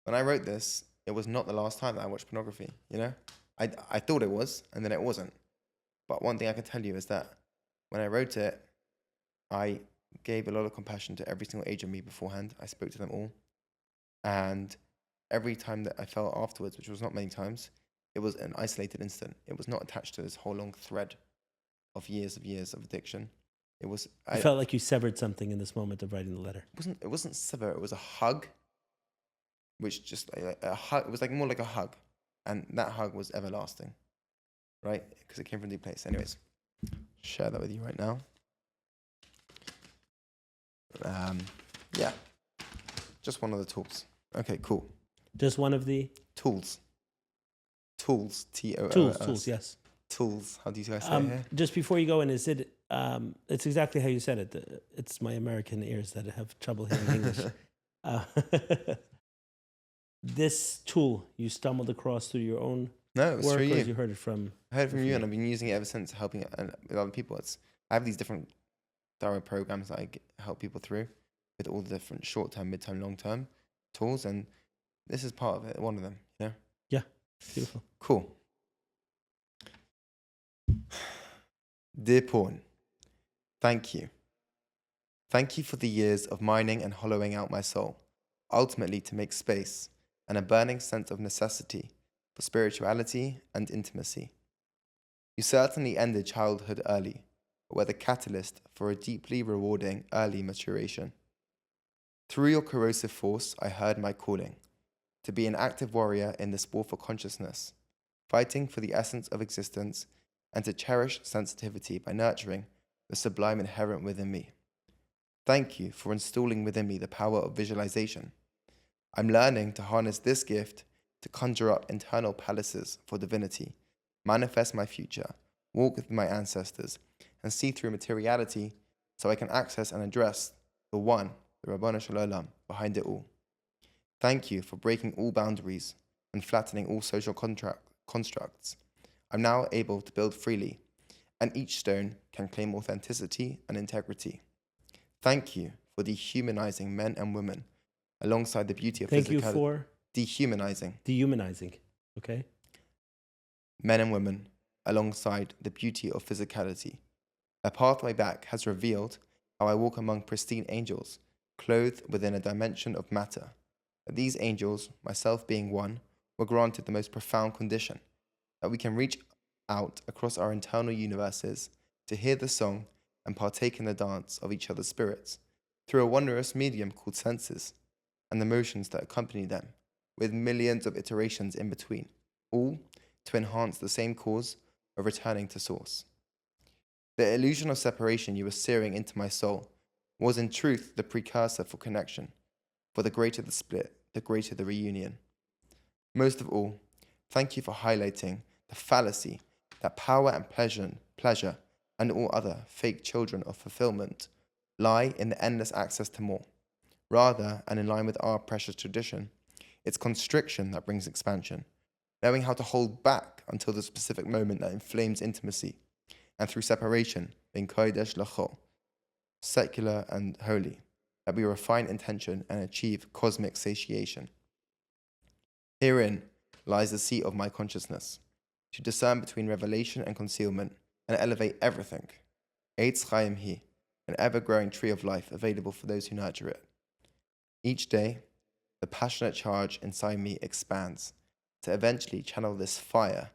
When I wrote this, it was not the last time that I watched pornography, I thought it was, and then it wasn't. But one thing I can tell you is that when I wrote it, I gave a lot of compassion to every single age of me beforehand. I spoke to them all. And every time that I felt afterwards, which was not many times, it was an isolated instant. It was not attached to this whole long thread of years of addiction. It was. I felt like you severed something in this moment of writing the letter. It wasn't sever. It was a hug. Which just a hug. It was like more like a hug, and that hug was everlasting, right? Because it came from a deep place. Anyways, share that with you right now. Yeah, just one of the tools. Okay, cool. Just one of the tools. Tools. Tools. Yes. Tools. How do you guys say it here? Just before you go in, is it? It's exactly how you said it. It's my American ears that have trouble hearing English. This tool you stumbled across through your own No, it was work, through or you. you heard it from? I heard it from you, and I've been using it ever since, helping other people. I have these different thorough programs that I help people through with all the different short-term, mid-term, long-term tools, and this is part of it. One of them, Yeah, beautiful. Cool. Dear porn, thank you. Thank you for the years of mining and hollowing out my soul, ultimately to make space and a burning sense of necessity for spirituality and intimacy. You certainly ended childhood early, but were the catalyst for a deeply rewarding early maturation. Through your corrosive force, I heard my calling, to be an active warrior in this war for consciousness, fighting for the essence of existence, and to cherish sensitivity by nurturing the sublime inherent within me. Thank you for installing within me the power of visualization. I'm learning to harness this gift to conjure up internal palaces for divinity, manifest my future, walk with my ancestors, and see through materiality so I can access and address the one, the Rabbanu Shalom, behind it all. Thank you for breaking all boundaries and flattening all social constructs. I'm now able to build freely, and each stone can claim authenticity and integrity. Thank you for dehumanizing men and women alongside the beauty of physicality. Thank you for dehumanizing. Okay. Men and women alongside the beauty of physicality. A pathway back has revealed how I walk among pristine angels, clothed within a dimension of matter. That these angels, myself being one, were granted the most profound condition, that we can reach out across our internal universes to hear the song and partake in the dance of each other's spirits through a wondrous medium called senses and the motions that accompany them, with millions of iterations in between, all to enhance the same cause of returning to source. The illusion of separation you were searing into my soul was in truth the precursor for connection, for the greater the split, the greater the reunion. Most of all, thank you for highlighting the fallacy that power and pleasure and all other fake children of fulfillment lie in the endless access to more. Rather, and in line with our precious tradition, it's constriction that brings expansion, knowing how to hold back until the specific moment that inflames intimacy, and through separation, being kodesh lachol, secular and holy, that we refine intention and achieve cosmic satiation. Herein lies the seat of my consciousness, to discern between revelation and concealment, and elevate everything. Eitz Chaim Hi, an ever-growing tree of life available for those who nurture it. Each day, the passionate charge inside me expands to eventually channel this fire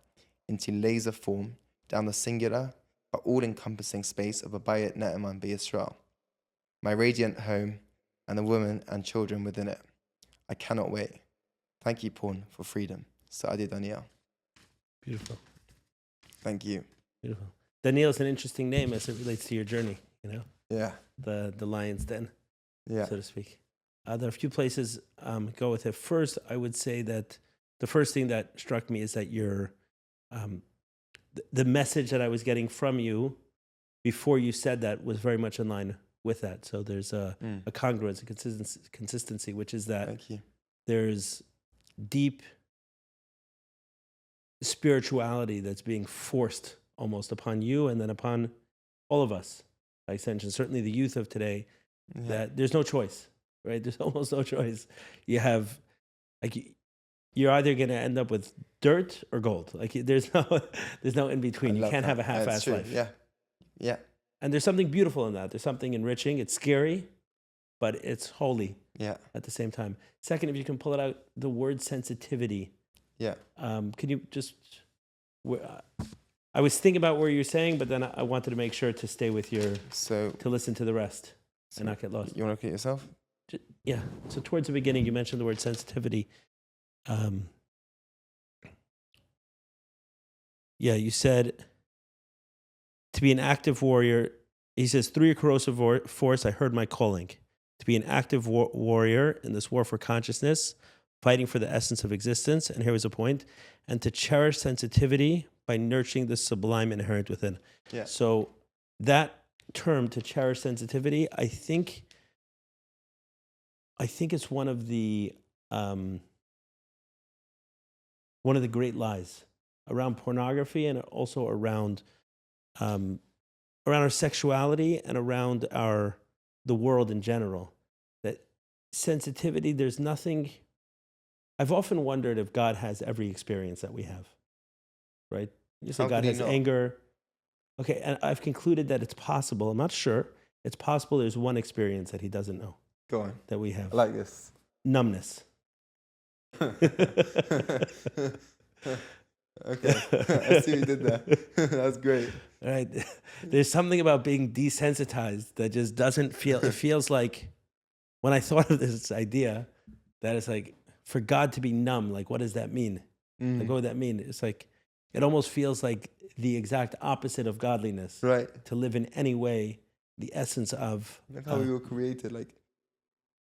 into laser form down the singular but all-encompassing space of Abayit Ne'eman B'Yisrael, my radiant home and the women and children within it. I cannot wait. Thank you, Porn, for freedom. Saadiah Daniel. Beautiful. Thank you. Beautiful. Daniel's an interesting name as it relates to your journey, you know? Yeah. The lion's den, Yeah. so to speak. There are a few places go with it. First, I would say that the first thing that struck me is that your the message that I was getting from you before you said that was very much in line with that. So there's a congruence, a consistency, which is that Thank you. there's deep spirituality that's being forced almost upon you and then upon all of us by extension, certainly the youth of today, that there's no choice, right? There's almost no choice. You have, like, you're either going to end up with dirt or gold. Like, there's no in between. You can't have a half-assed life. Yeah. Yeah. And there's something beautiful in that. There's something enriching. It's scary, but it's holy at the same time. Second, if you can pull it out, the word sensitivity. Yeah. Can you just... I was thinking about where you're saying, but then I wanted to make sure to stay with to listen to the rest and not get lost. You want to look at yourself? Yeah. So towards the beginning, you mentioned the word sensitivity. You said to be an active warrior. He says, through your corrosive force, I heard my calling. To be an active warrior in this war for consciousness, fighting for the essence of existence. And here was a point. And to cherish sensitivity by nurturing the sublime inherent within. Yeah. So that term, to cherish sensitivity, I think it's one of the great lies around pornography and also around our sexuality and around the world in general. That sensitivity, there's nothing. I've often wondered if God has every experience that we have, right? You say God has anger. Okay, and I've concluded that it's possible. I'm not sure. It's possible there's one experience that he doesn't know. Go on. That we have. I like this. Numbness. Okay, I see what you did there. That's great. Right. There's something about being desensitized that just doesn't feel, it feels like, when I thought of this idea, that it's like, for God to be numb, like, what does that mean? Like, what would that mean? It's like, it almost feels like the exact opposite of godliness. Right. To live in any way, the essence of... That's how we were created. Like,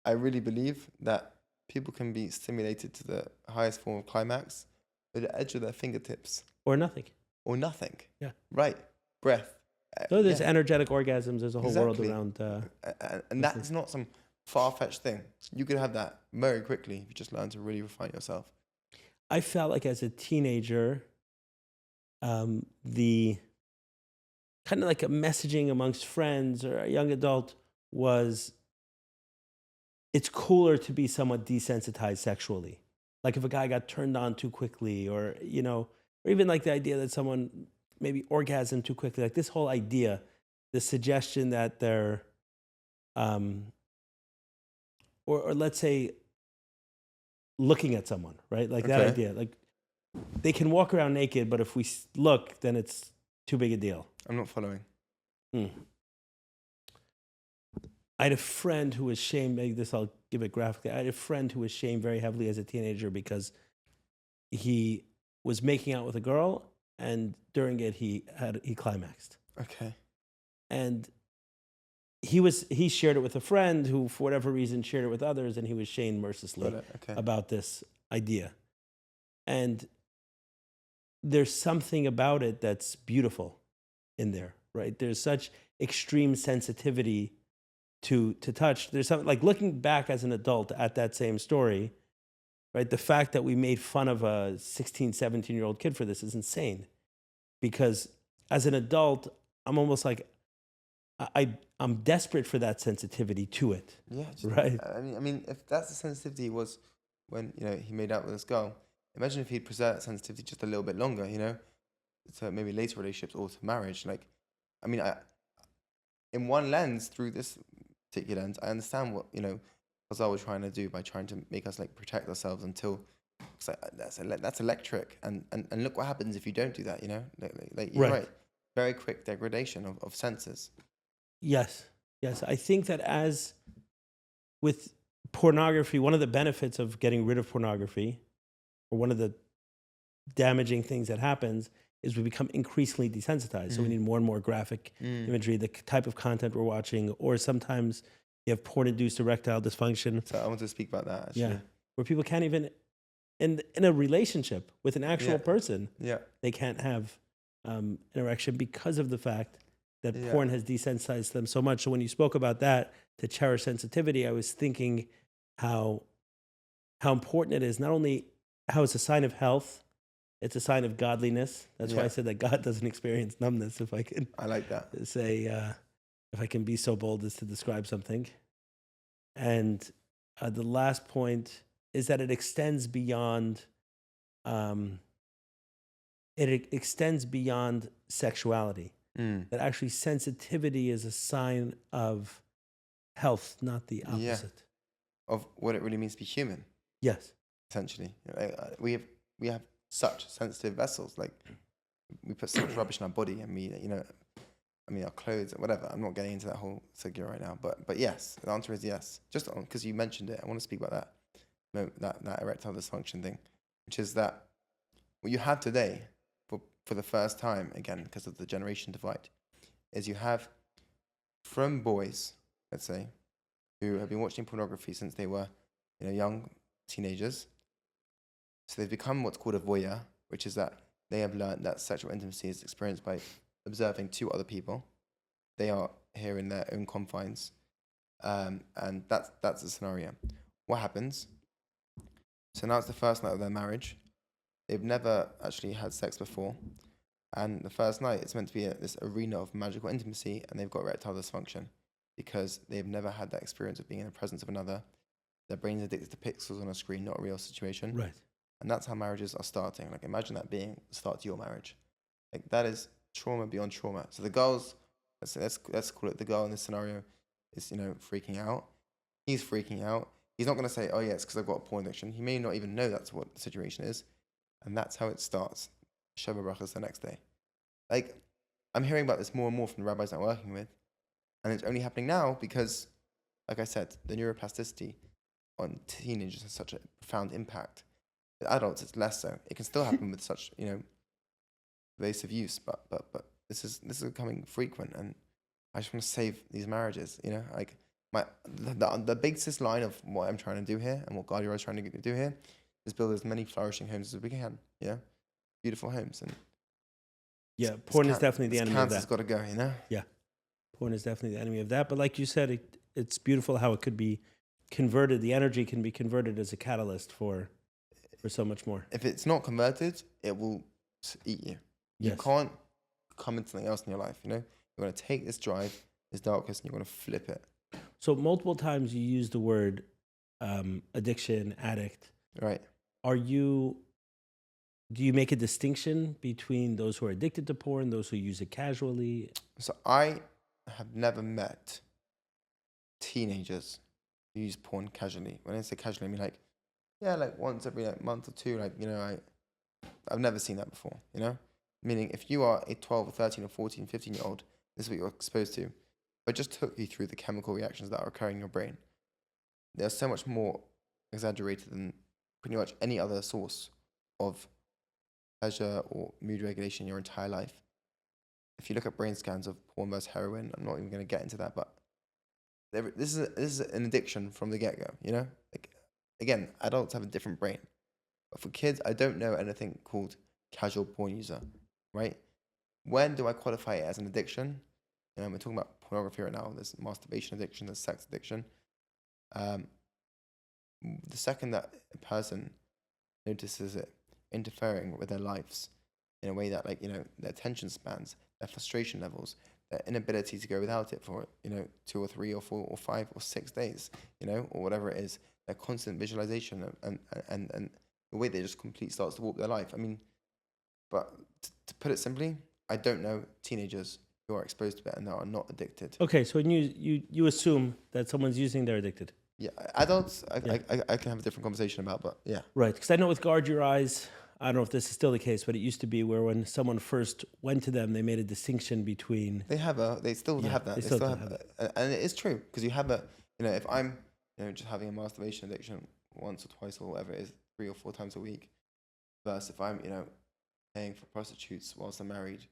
I really believe that people can be stimulated to the highest form of climax at the edge of their fingertips. Or nothing. Or nothing. Yeah. Right. Breath. So there's energetic orgasms. There's a whole world around... and that's not some far-fetched thing. You could have that very quickly if you just learn to really refine yourself. I felt like as a teenager, the kind of like a messaging amongst friends or a young adult was, it's cooler to be somewhat desensitized sexually. Like if a guy got turned on too quickly, or, you know, or even like the idea that someone maybe orgasmed too quickly, like this whole idea, the suggestion that they're, or let's say looking at someone, right? Like that idea, like they can walk around naked, but if we look, then it's too big a deal. I'm not following. I had a friend who was shamed, maybe this I'll give it graphically. I had a friend who was shamed very heavily as a teenager because he was making out with a girl, and during it he climaxed. Okay. And he shared it with a friend who, for whatever reason, shared it with others, and he was shamed mercilessly about this idea. And there's something about it that's beautiful in there, right? There's such extreme sensitivity to touch. There's something like looking back as an adult at that same story, right? The fact that we made fun of a 16, 17-year-old kid for this is insane. Because as an adult, I'm almost like, I'm desperate for that sensitivity to it. Yeah. Right. I mean, if that's the sensitivity was when, you know, he made out with this girl, imagine if he'd preserved that sensitivity just a little bit longer, you know? to maybe later relationships or to marriage. Like, I mean, in one lens, through this particular lens, I understand what, Ghazal was trying to do by trying to make us like protect ourselves until it's like, that's electric, and look what happens if you don't do that. Like you're Right. right, very quick degradation of senses. Yes. Yes. I think that as with pornography, one of the benefits of getting rid of pornography, or one of the damaging things that happens, is we become increasingly desensitized. So we need more and more graphic imagery, the type of content we're watching, or sometimes you have porn-induced erectile dysfunction. So I want to speak about that actually. Yeah, where people can't even, in a relationship with an actual person, they can't have an erection because of the fact that porn has desensitized them so much. So when you spoke about that, to cherish sensitivity, I was thinking how important it is, not only how it's a sign of health, it's a sign of godliness. That's why I said that God doesn't experience numbness, if I can. I like that. Say, if I can be so bold as to describe something. And the last point is that it extends beyond, sexuality. That actually sensitivity is a sign of health, not the opposite. Of what it really means to be human. Yes. Essentially, we have such sensitive vessels. Like, we put so much rubbish in our body, and our clothes, whatever. I'm not getting into that whole figure right now, but yes, the answer is yes. Just because you mentioned it, I want to speak about that erectile dysfunction thing, which is that what you have today, for the first time, again, because of the generation divide, is you have from boys, let's say, who have been watching pornography since they were, young teenagers. So they've become what's called a voyeur, which is that they have learned that sexual intimacy is experienced by observing two other people. They are here in their own confines, and that's the scenario. What happens? So now it's the first night of their marriage. They've never actually had sex before, and the first night it's meant to be this arena of magical intimacy, and they've got erectile dysfunction because they've never had that experience of being in the presence of another. Their brain's addicted to pixels on a screen, not a real situation. Right. And that's how marriages are starting. Like, imagine that being the start to your marriage. Like, that is trauma beyond trauma. So the girl's, let's call it, the girl in this scenario is, freaking out. He's freaking out. He's not going to say, oh yeah, it's because I've got a porn addiction. He may not even know that's what the situation is. And that's how it starts. Shabbat brachas the next day. Like, I'm hearing about this more and more from the rabbis I'm working with. And it's only happening now because, like I said, the neuroplasticity on teenagers has such a profound impact. With adults, it's less so. It can still happen with such, pervasive use, but this is becoming frequent, and I just want to save these marriages. Like, the biggest line of what I'm trying to do here and what God is trying to do here is build as many flourishing homes as we can. Beautiful homes. And porn is definitely the enemy of that. Cancer's got to go. Yeah, porn is definitely the enemy of that. But like you said, it's beautiful how it could be converted. The energy can be converted as a catalyst for so much more. If it's not converted, it will eat you. Yes. You can't come into something else in your life. You're going to take this drive, this darkness, and you're going to flip it. So multiple times you use the word addiction, addict. Right. Do you make a distinction between those who are addicted to porn, those who use it casually? So I have never met teenagers who use porn casually. When I say casually, I mean like once every month or two. I've never seen that before. Meaning, if you are a 12 or 13 or 14, 15-year-old, this is what you're exposed to. I just took you through the chemical reactions that are occurring in your brain. They're so much more exaggerated than pretty much any other source of pleasure or mood regulation in your entire life. If you look at brain scans of porn versus heroin, I'm not even going to get into that, but this is an addiction from the get-go, Like, again, adults have a different brain. But for kids, I don't know anything called casual porn user, right? When do I qualify it as an addiction? We're talking about pornography right now. There's masturbation addiction, there's sex addiction. The second that a person notices it interfering with their lives in a way that, their attention spans, their frustration levels, their inability to go without it for 2 or 3 or 4 or 5 or 6 days, or whatever it is, their constant visualization and the way they just completely starts to warp their life. I mean, But to put it simply, I don't know teenagers who are exposed to it and that are not addicted. Okay, so when you assume that someone's using, they're addicted. Yeah, adults, Yeah. I can have a different conversation about, but yeah. Right, because I know with Guard Your Eyes, I don't know if this is still the case, but it used to be where when someone first went to them, they made a distinction between. They still have that. They They still still do have have that. And it is true, because you have a, if I'm, just having a masturbation addiction once or twice or whatever it is, 3 or 4 times a week, versus if I'm, paying for prostitutes whilst I'm married,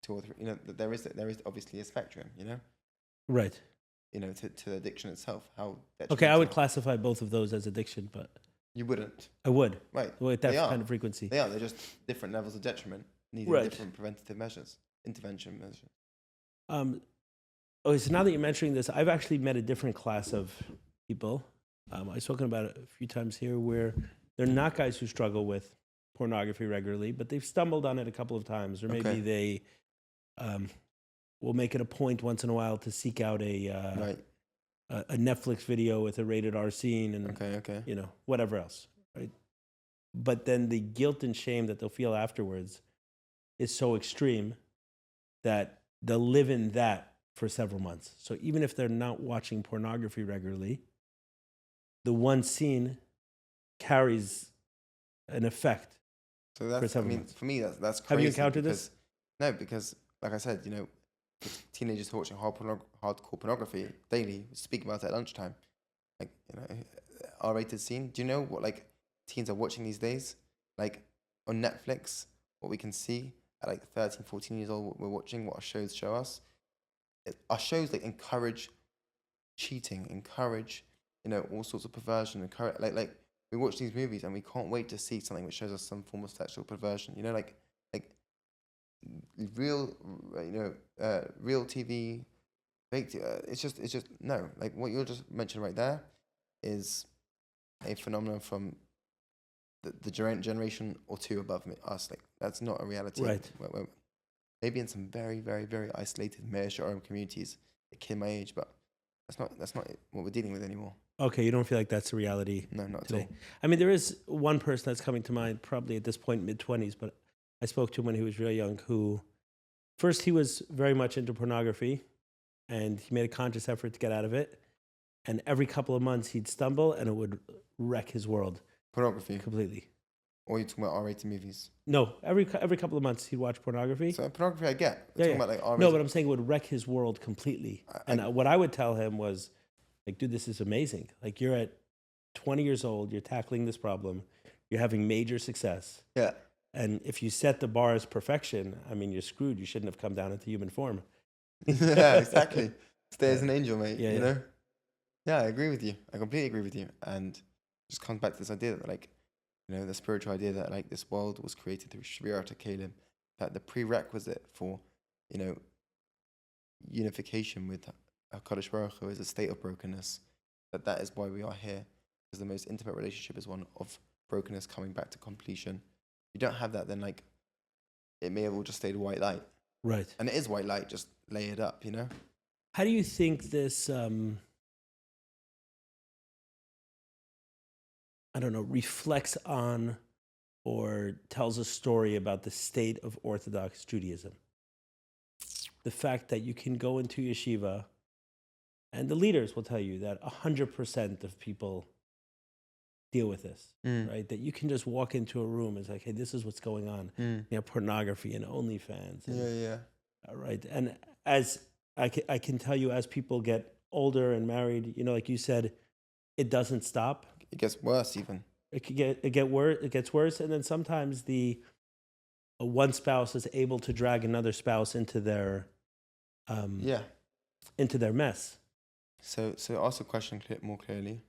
2 or 3, there is obviously a spectrum, Right. to addiction itself. How Okay, I would detrimental- classify both of those as addiction, but You wouldn't. I would. Right. With that They are. kind of frequency. They are. They're just different levels of detriment, needing Right. different preventative measures, intervention measures. Okay, so now that you're mentioning this, I've actually met a different class of people. I've spoken about it a few times here where they're not guys who struggle with pornography regularly, but they've stumbled on it a couple of times, or maybe Okay. they will make it a point once in a while to seek out Right. a Netflix video with a rated R scene and Okay. whatever else, right? But then the guilt and shame that they'll feel afterwards is so extreme that they'll live in that for several months. So even if they're not watching pornography regularly, the one scene carries an effect. So that's, several months. for me, that's crazy. Have you encountered this? No, because like I said, teenagers watching hardcore pornography daily, speak about it at lunchtime. Like, R-rated scene. Do you know what like teens are watching these days? Like on Netflix, what we can see at like 13, 14 years old, what we're watching, what our shows show us. Our shows like encourage cheating, encourage, all sorts of perversion, encourage like we watch these movies and we can't wait to see something which shows us some form of sexual perversion. Like real, real TV, fake. It's just no. Like what you just mentioned right there is a phenomenon from the generation or two above us. Like that's not a reality. Right. We're maybe in some very, very, very isolated Measure communities, a kid my age, but that's not what we're dealing with anymore. Okay, you don't feel like that's a reality No, not today. at all. I mean, there is one person that's coming to mind, probably at this point, mid-20s, but I spoke to him when he was real young, who first he was very much into pornography, and he made a conscious effort to get out of it. And every couple of months he'd stumble, and it would wreck his world Pornography, completely. or you're talking about R-rated movies. No, every couple of months he'd watch pornography. So pornography, I get. Yeah, Talking yeah. about like R-rated. No, but I'm saying it would wreck his world completely. And what I would tell him was, like, dude, this is amazing. Like, you're at 20 years old, you're tackling this problem, you're having major success. Yeah. And if you set the bar as perfection, I mean, you're screwed. You shouldn't have come down into human form. Yeah, exactly. Stay as an angel, mate. Yeah, you yeah. know. Yeah, I agree with you. I completely agree with you. And it just comes back to this idea that, like, the spiritual idea that like this world was created through Shriata Kalim, that the prerequisite for, unification with HaKadosh Baruch Hu is a state of brokenness. That is why we are here, because the most intimate relationship is one of brokenness coming back to completion. If you don't have that, then like it may have all just stayed white light. Right. And it is white light, just lay it up, How do you think this, reflects on or tells a story about the state of Orthodox Judaism? The fact that you can go into yeshiva and the leaders will tell you that 100% of people deal with this, right? That you can just walk into a room and it's like, hey, this is what's going on. Pornography and OnlyFans. And, Yeah. right. And as I can tell you, as people get older and married, like you said, it doesn't stop. It gets worse even. It gets worse, and then sometimes one spouse is able to drag another spouse into their into their mess. So ask the question more clearly.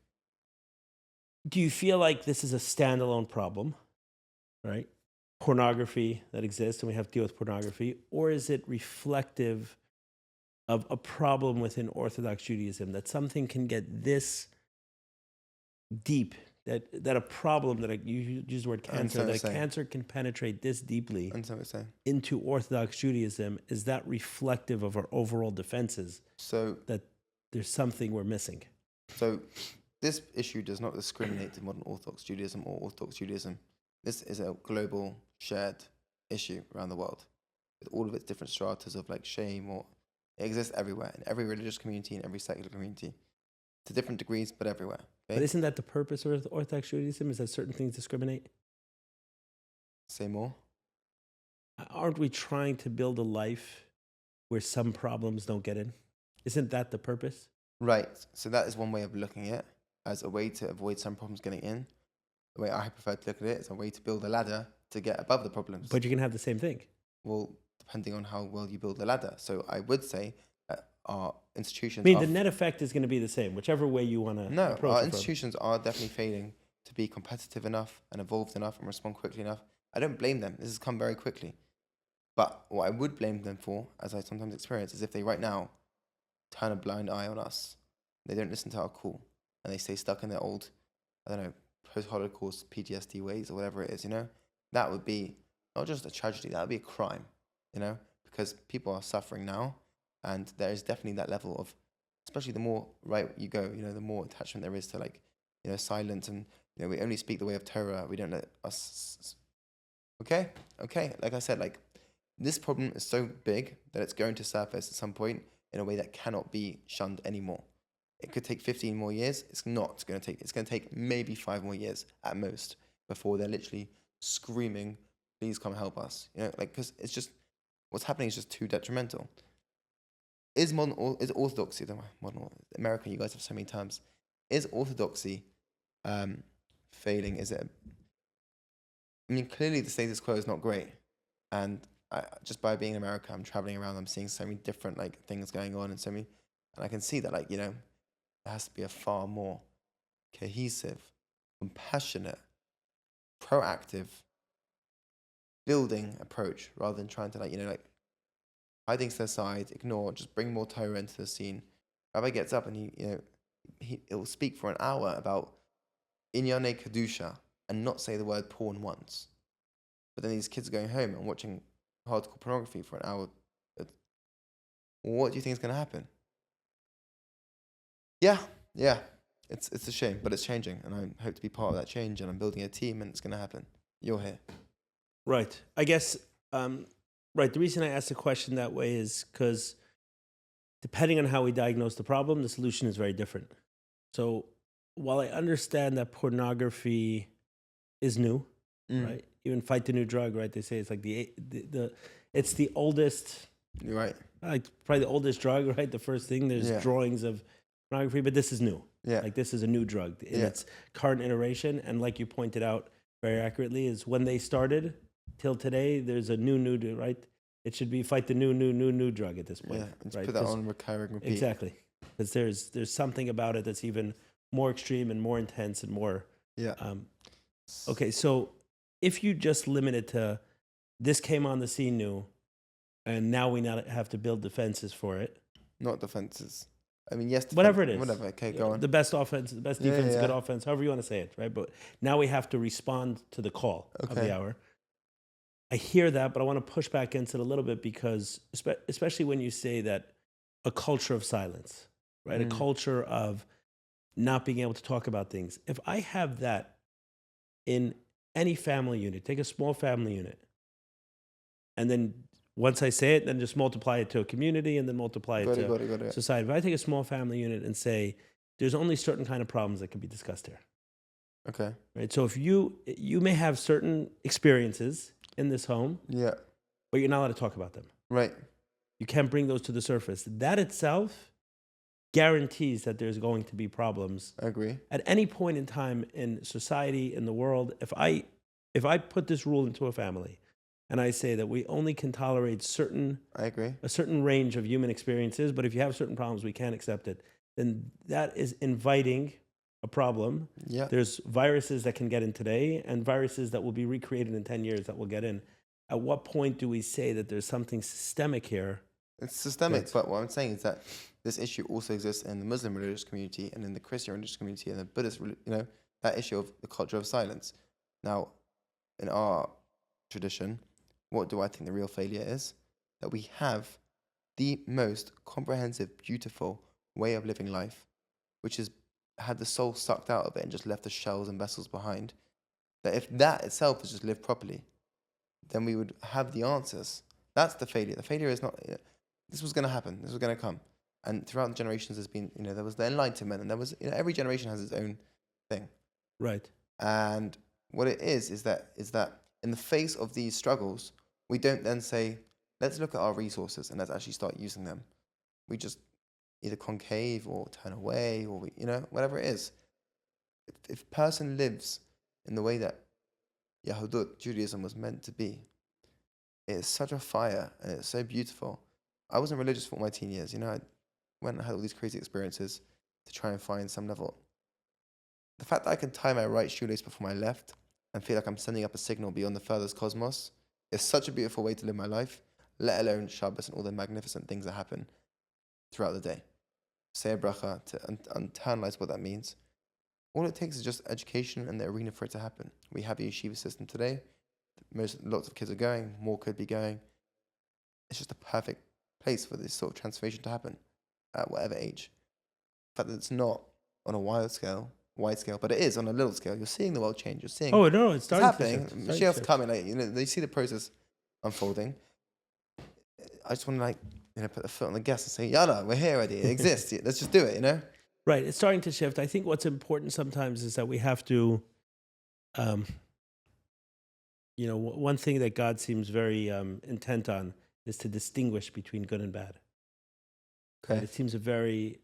Do you feel like this is a standalone problem, right? Pornography that exists, and we have to deal with pornography, or is it reflective of a problem within Orthodox Judaism, that something can get this deep, that a problem, that you use the word cancer, that a cancer can penetrate this deeply into Orthodox Judaism? Is that reflective of our overall defenses? So that there's something we're missing. So this issue does not discriminate to modern Orthodox Judaism or Orthodox Judaism. This is a global shared issue around the world, with all of its different stratas of like shame, or it exists everywhere, in every religious community, in every secular community, to different degrees, but everywhere. But Okay? isn't that the purpose of Orthodox Judaism? Is that certain things discriminate? Say more. Aren't we trying to build a life where some problems don't get in? Isn't that the purpose? Right. So that is one way of looking at it, as a way to avoid some problems getting in. The way I prefer to look at it is a way to build a ladder to get above the problems. But you can have the same thing. Well, depending on how well you build the ladder. So I would say that our institutions I mean, the net effect is going to be the same, whichever way you want to No, approach our it institutions are definitely failing to be competitive enough and evolved enough and respond quickly enough. I don't blame them. This has come very quickly. But what I would blame them for, as I sometimes experience, is if they right now turn a blind eye on us. They don't listen to our call. And they stay stuck in their old, I don't know, post-Holocaust PTSD ways or whatever it is, you know? That would be not just a tragedy, that would be a crime, you know? Because people are suffering now. And there is definitely that level of, especially the more right you go, you know, the more attachment there is to, like, you know, silence. And, you know, we only speak the way of Torah. We don't let us. Okay. Like I said, like, this problem is so big that it's going to surface at some point in a way that cannot be shunned anymore. It could take 15 more years. It's not going to take. It's going to take maybe 5 more years at most before they're literally screaming, "Please come help us!" You know, like, because it's just what's happening is just too detrimental. Is orthodoxy, the modern American? You guys have so many terms. Is orthodoxy failing? Is it? I mean, clearly the status quo is not great, and just by being in America, I'm traveling around. I'm seeing so many different like things going on, and I can see that, like, you know, there has to be a far more cohesive, compassionate, proactive, building approach rather than trying to, like, you know, like, hide things to the side, ignore, just bring more Torah into the scene. Rabbi gets up and he will speak for an hour about Inyane Kedusha and not say the word porn once. But then these kids are going home and watching hardcore pornography for an hour. What do you think is going to happen? Yeah. It's a shame, but it's changing, and I hope to be part of that change, and I'm building a team, and it's going to happen. You're here. Right. I guess, right, the reason I asked the question that way is because depending on how we diagnose the problem, the solution is very different. So while I understand that pornography is new, right? Even fight the new drug, right? They say it's like it's the oldest, You're right. like probably the oldest drug, right? The first thing, there's drawings of pornography, but this is new. Yeah. Like, this is a new drug in its current iteration. And like you pointed out very accurately, is when they started till today, there's a new, right? It should be fight the new drug at this point. Yeah, right? Put that on recurring repeat. Exactly. Because there's something about it that's even more extreme and more intense and more. Yeah. Okay, so if you just limit it to this came on the scene new, and now we not have to build defenses for it. Not defenses. I mean, yes. Whatever it is. Whatever. Okay, go on. The best offense, the best defense, good offense, however you want to say it, right? But now we have to respond to the call of the hour. I hear that, but I want to push back against it a little bit because, especially when you say that a culture of silence, right? A culture of not being able to talk about things. If I have that in any family unit, take a small family unit, and then once I say it, then just multiply it to a community and then multiply it to society. If I take a small family unit and say, there's only certain kind of problems that can be discussed here. Okay. Right. So if you may have certain experiences in this home, but you're not allowed to talk about them. Right. You can't bring those to the surface. That itself guarantees that there's going to be problems. I agree. At any point in time in society, in the world, if I put this rule into a family and I say that we only can tolerate a certain range of human experiences, but if you have certain problems, we can't accept it, then that is inviting a problem. Yeah. There's viruses that can get in today and viruses that will be recreated in 10 years that will get in. At what point do we say that there's something systemic here? It's systemic, but what I'm saying is that this issue also exists in the Muslim religious community and in the Christian religious community and the Buddhist, that issue of the culture of silence. Now, in our tradition, what do I think the real failure is? That we have the most comprehensive, beautiful way of living life, which has had the soul sucked out of it and just left the shells and vessels behind. That if that itself is just lived properly, then we would have the answers. That's the failure. The failure is not, this was going to happen. This was going to come. And throughout the generations, there's been, there was the Enlightenment, and there was, every generation has its own thing. Right. And what it is that in the face of these struggles, we don't then say, let's look at our resources and let's actually start using them. We just either concave or turn away, or whatever it is. If a person lives in the way that Yahudut, Judaism, was meant to be, it is such a fire and it's so beautiful. I wasn't religious for my teen years. I went and had all these crazy experiences to try and find some level. The fact that I can tie my right shoelace before my left and feel like I'm sending up a signal beyond the furthest cosmos is such a beautiful way to live my life, let alone Shabbos and all the magnificent things that happen throughout the day. Say a bracha to internalize what that means. All it takes is just education and the arena for it to happen. We have a yeshiva system today. Lots of kids are going, more could be going. It's just a perfect place for this sort of transformation to happen at whatever age. The fact that it's not on a wide scale, but it is on a little scale. You're seeing the world change. You're seeing it's happening. Mashiach's coming. They see the process unfolding. I just want to put a foot on the gas and say, "Yalla, we're here already. It exists. Let's just do it." Right. It's starting to shift. I think what's important sometimes is that we have to, one thing that God seems very intent on is to distinguish between good and bad. Okay. And it seems very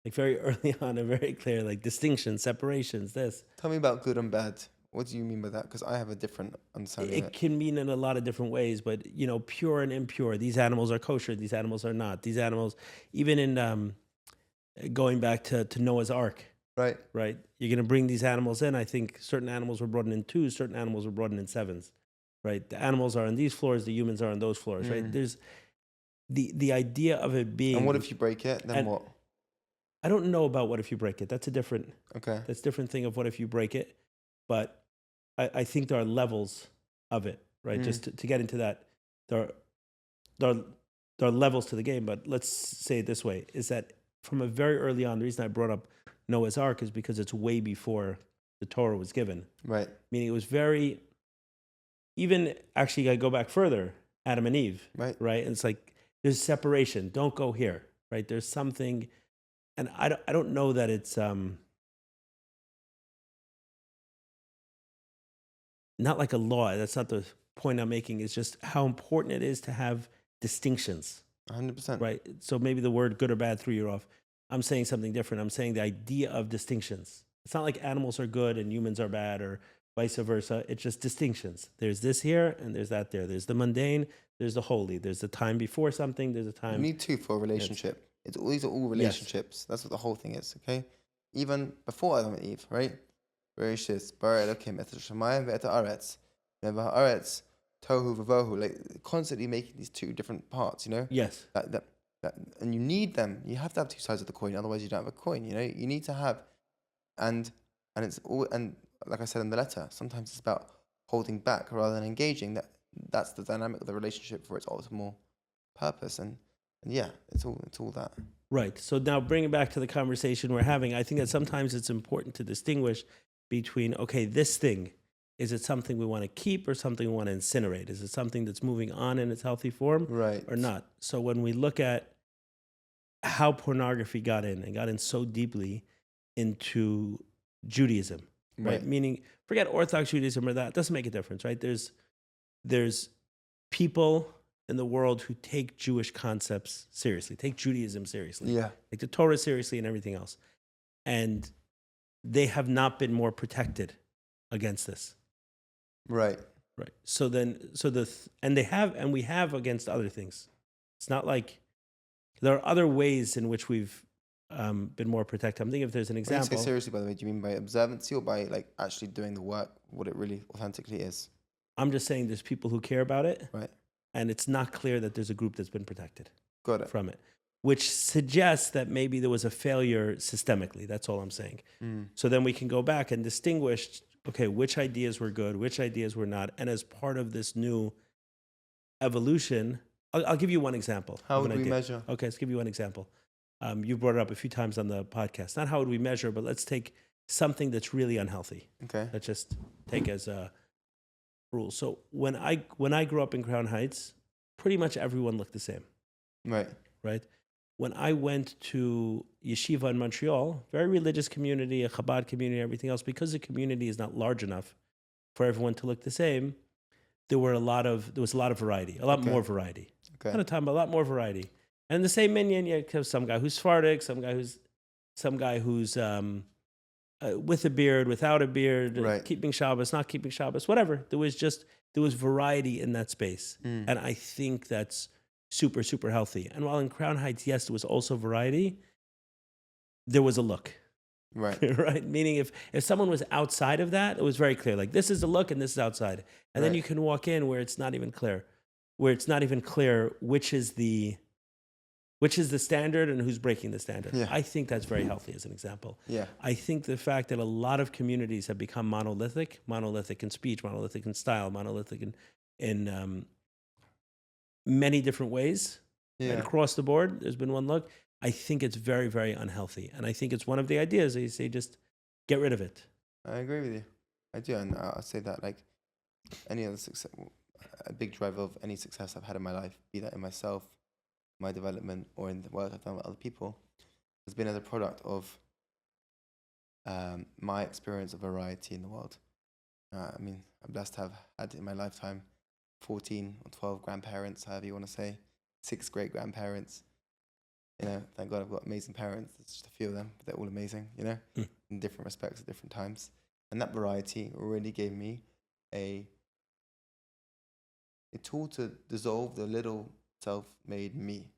early on, a very clear, distinctions, separations, this. Tell me about good and bad. What do you mean by that? Because I have a different understanding of it. It can mean in a lot of different ways, but, pure and impure. These animals are kosher. These animals are not. These animals, even in going back to Noah's Ark. Right. Right. You're going to bring these animals in. I think certain animals were brought in twos, certain animals were brought in sevens. Right. The animals are on these floors. The humans are on those floors. Right. There's the idea of it being. And what if you break it? Then what? I don't know about what if you break it. That's a different. Okay. That's a different thing of what if you break it. But I think there are levels of it. Right. Just to get into that, there are levels to the game. But let's say it this way: is that from a very early on, the reason I brought up Noah's Ark is because it's way before the Torah was given. Right. Meaning it was very, even actually I go back further, Adam and Eve. Right. Right. And it's there's separation. Don't go here. Right. There's something, and I don't know that it's not like a law. That's not the point I'm making. It's just how important it is to have distinctions. 100%. Right. So maybe the word good or bad threw you off. I'm saying something different. I'm saying the idea of distinctions. It's not like animals are good and humans are bad or vice versa. It's just distinctions. There's this here and there's that there. There's the mundane, there's the holy. There's the time before something, there's a time. You need two for a relationship. These are all relationships. Yes. That's what the whole thing is, okay? Even before Adam and Eve, right? Bereshit, bara Elokim, et hashamayim ve'et haaretz. Remember haaretz, tohu v'vohu, constantly making these two different parts, Yes. That, and you need them. You have to have two sides of the coin, otherwise you don't have a coin. You need to have, and it's all. And like I said in the letter, sometimes it's about holding back rather than engaging. That's the dynamic of the relationship for its optimal purpose. And yeah, it's all that. Right. So now bring it back to the conversation we're having. I think that sometimes it's important to distinguish between, okay, this thing, is it something we want to keep or something we want to incinerate? Is it something that's moving on in its healthy form, right, or not? So when we look at how pornography got in so deeply into Judaism, right? Meaning, forget Orthodox Judaism or that, it doesn't make a difference, right? There's people in the world who take Jewish concepts seriously, take Judaism seriously, take the Torah seriously and everything else. And they have not been more protected against this. Right. Right. So we have against other things. It's not like there are other ways in which we've been more protected. I'm thinking if there's an example. When you say seriously, by the way, do you mean by observancy or by actually doing the work, what it really authentically is? I'm just saying there's people who care about it. Right. And it's not clear that there's a group that's been protected from it, which suggests that maybe there was a failure systemically. That's all I'm saying. So then we can go back and distinguish, okay, which ideas were good, which ideas were not. And as part of this new evolution, I'll give you one example. How would we measure? Okay, let's give you one example. You brought it up a few times on the podcast. Not how would we measure, but let's take something that's really unhealthy. Okay. Let's just take as rules. So when I grew up in Crown Heights, pretty much everyone looked the same, Right. right? When I went to yeshiva in Montreal, very religious community, a Chabad community, everything else, because the community is not large enough for everyone to look the same, there was a lot of variety, a lot Okay. more variety. Okay. Not a ton, but a lot more variety. And in the same minyan, you have some guy who's Sephardic, some guy who's with a beard, without a beard, Right. keeping Shabbos, not keeping Shabbos, whatever. There was variety in that space, and I think that's super, super healthy. And while in Crown Heights, yes, there was also variety, there was a look. Right. Right? Meaning if someone was outside of that, it was very clear. Like, this is the look and this is outside. And then Right. you can walk in where it's not even clear. Which is the standard and who's breaking the standard. Yeah. I think that's very healthy as an example. Yeah. I think the fact that a lot of communities have become monolithic in speech, monolithic in style, monolithic in many different ways, right, Yeah. across the board, there's been one look. I think it's very, very unhealthy. And I think it's one of the ideas that you say, just get rid of it. I agree with you. I do, and I'll say that like any other success, a big driver of any success I've had in my life, be that in myself, my development, or in the work I've done with other people, has been as a product of my experience of variety in the world. I mean, I'm blessed to have had in my lifetime 14 or 12 grandparents, however you want to say, 6 great grandparents. You know, thank God I've got amazing parents. There's just a few of them, but they're all amazing, you know, in different respects at different times. And that variety really gave me a tool to dissolve the little self-made me,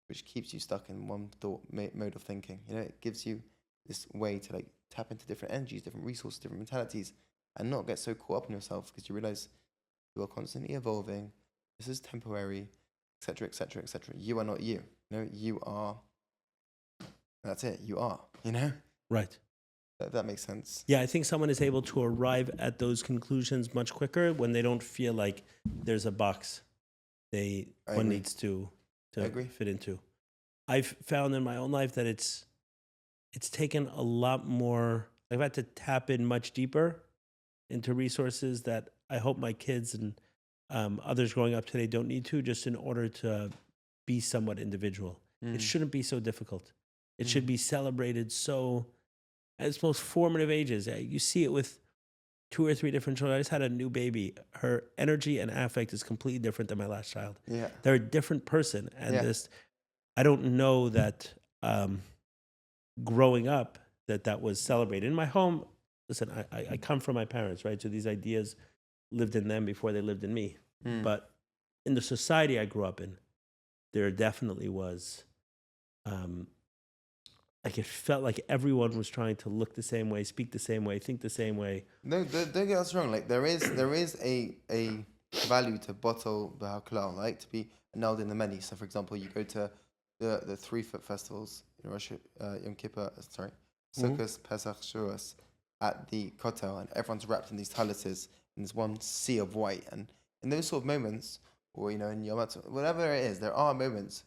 which keeps you stuck in one mode of thinking. You know, it gives you this way to like tap into different energies, different resources, different mentalities, and not get so caught up in yourself, because you realize you are constantly evolving. This is temporary, etc., etc., etc. You are not you. You know, you are. That's it. You are. You know. Right. That makes sense. Yeah, I think someone is able to arrive at those conclusions much quicker when they don't feel like there's a box one agree. needs to agree. fit into. I've found in my own life that it's taken a lot more. I've had to tap in much deeper into resources that I hope my kids and others growing up today don't need to, just in order to be somewhat individual. It shouldn't be so difficult. It should be celebrated so at its most formative ages. You see it with 2 or 3 different children. I just had a new baby. Her energy and affect is completely different than my last child. Yeah. They're a different person. And Yeah. I don't know that growing up that was celebrated. In my home, listen, I come from my parents, right? So these ideas lived in them before they lived in me. But in the society I grew up in, there definitely was, like, it felt like everyone was trying to look the same way, speak the same way, think the same way. No, don't get us wrong. Like there is a value to bottle the halal, like to be annulled in the many. So for example, you go to the 3 foot festivals in Russia, Yom Kippur, Sukkot, Pesach, Shavuos, at the Kotel, and everyone's wrapped in these talises in this one sea of white. And in those sort of moments, or you know, in Yom Kippur, whatever it is, there are moments,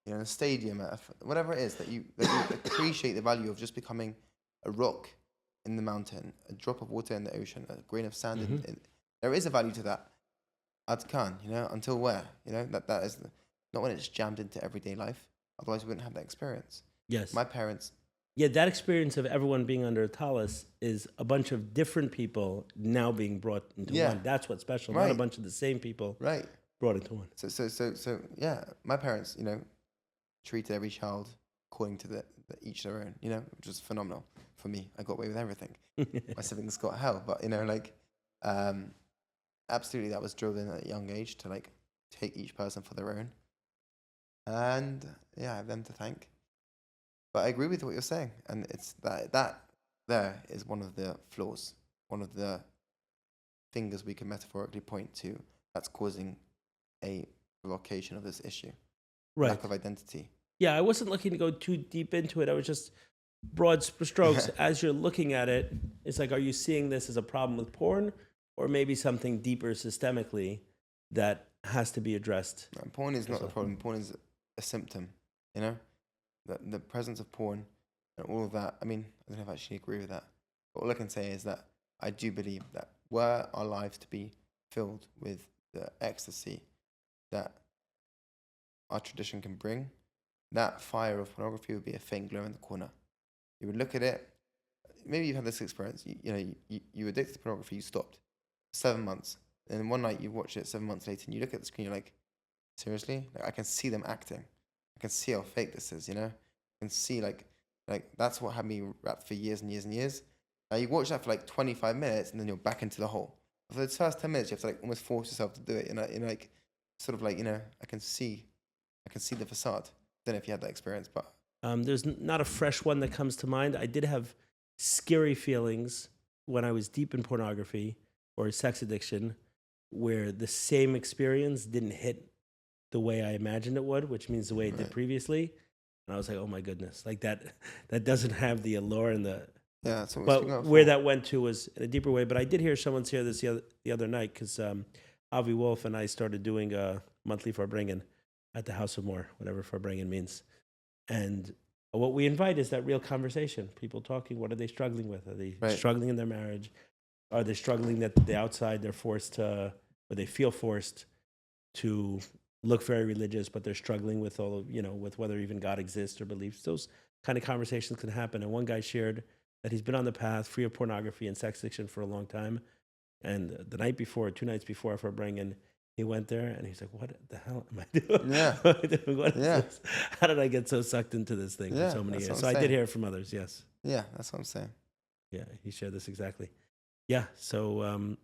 you know, in a stadium, whatever it is, that you appreciate the value of just becoming a rock in the mountain, a drop of water in the ocean, a grain of sand. In, there is a value to that. Ad Khan, you know, until where? You know, that is not when it's jammed into everyday life. Otherwise, we wouldn't have that experience. Yes. My parents. Yeah, that experience of everyone being under a talus is a bunch of different people now being brought into one. That's what's special. Right. Not a bunch of the same people brought into one. So yeah, my parents, you know, treated every child according to the each their own, you know, which was phenomenal for me. I got away with everything. My siblings got hell, but you know, like, absolutely, that was drilled in at a young age to like take each person for their own, and yeah, I have them to thank. But I agree with what you're saying, and it's that there is one of the flaws, one of the fingers we can metaphorically point to that's causing a provocation of this issue. Right. Lack of identity. Yeah, I wasn't looking to go too deep into it. I was just broad strokes. As you're looking at it, it's like, are you seeing this as a problem with porn, or maybe something deeper systemically that has to be addressed? No, porn is not the problem. Porn is a symptom, you know? The presence of porn and all of that. I mean, I don't know if I actually agree with that. But all I can say is that I do believe that were our lives to be filled with the ecstasy that our tradition can bring, that fire of pornography would be a faint glow in the corner. You would look at it. Maybe you've had this experience. You were addicted to pornography. You stopped 7 months, and then one night you watch it 7 months later, and you look at the screen. You're like, seriously? Like, I can see them acting. I can see how fake this is. I can see like that's what had me wrapped for years and years and years. Now you watch that for like 25 minutes, and then you're back into the hole. For the first 10 minutes, you have to like almost force yourself to do it. Like sort of like I can see the facade. Don't know if you had that experience, but there's not a fresh one that comes to mind. I did have scary feelings when I was deep in pornography or sex addiction, where the same experience didn't hit the way I imagined it would, which means the way it did previously. And I was like, oh my goodness, like that doesn't have the allure and the. Yeah, that's what but where that went to was in a deeper way. But I did hear someone say this the other night, because Avi Wolf and I started doing a monthly Farbrengen at the House of More, whatever Farbrengen means. And what we invite is that real conversation. People talking, what are they struggling with? Are they struggling in their marriage? Are they struggling that the outside they're forced to, or they feel forced to look very religious, but they're struggling with all of, with whether even God exists or beliefs. Those kind of conversations can happen. And one guy shared that he's been on the path free of pornography and sex addiction for a long time. And the night before, 2 nights before Farbrengen, he went there and he's like, what the hell am I doing? Yeah. What is this? How did I get so sucked into this thing for so many years? So I did hear it from others, yes. Yeah, that's what I'm saying. Yeah, he shared this exactly. Yeah, so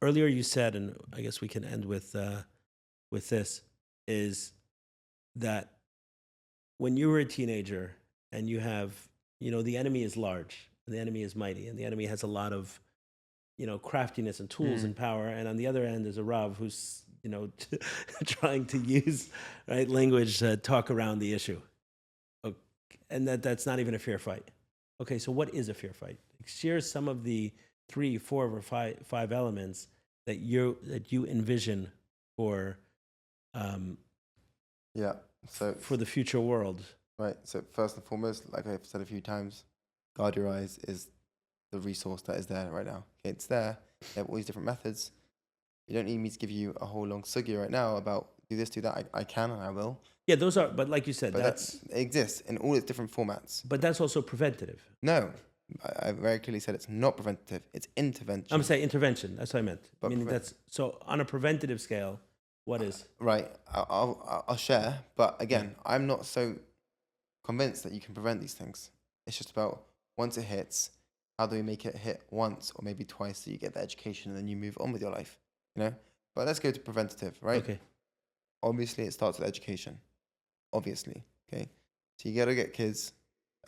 earlier you said, and I guess we can end with this, is that when you were a teenager and you have, the enemy is large, and the enemy is mighty, and the enemy has a lot of craftiness and tools and power. And on the other end, there's a Rav who's, trying to use language to talk around the issue. Okay. And that's not even a fair fight. Okay, so what is a fair fight? Share some of the 3, 4, or 5 elements that you envision for for the future world. Right. So first and foremost, like I've said a few times, Guard Your Eyes is the resource that is there right now. Okay, it's there. They have all these different methods. You don't need me to give you a whole long sugi right now about do this, do that. I can and I will. Yeah, those are, but like you said, that exists in all its different formats. But that's also preventative. No, I very clearly said it's not preventative. It's intervention. I'm saying intervention. That's what I meant. But meaning that's so on a preventative scale. What is right? I'll share. But again, I'm not so convinced that you can prevent these things. It's just about once it hits, how do we make it hit once or maybe twice so you get the education and then you move on with your life, But let's go to preventative, right? Okay. Obviously, it starts with education. Obviously, okay? So you got to get kids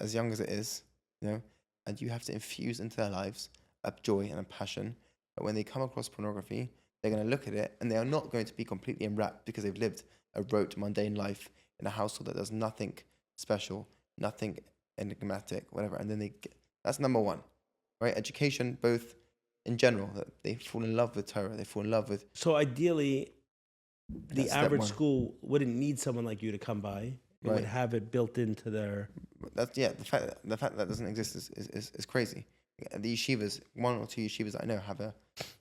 as young as it is, and you have to infuse into their lives a joy and a passion that when they come across pornography, they're going to look at it and they are not going to be completely enwrapped because they've lived a rote, mundane life in a household that does nothing special, nothing enigmatic, whatever. And then that's number one, right? Education, both in general, that they fall in love with Torah, they fall in love with. So ideally, the average school wouldn't need someone like you to come by. It would have it built into their. That's the fact that doesn't exist is crazy. The yeshivas, 1 or 2 yeshivas that I know have a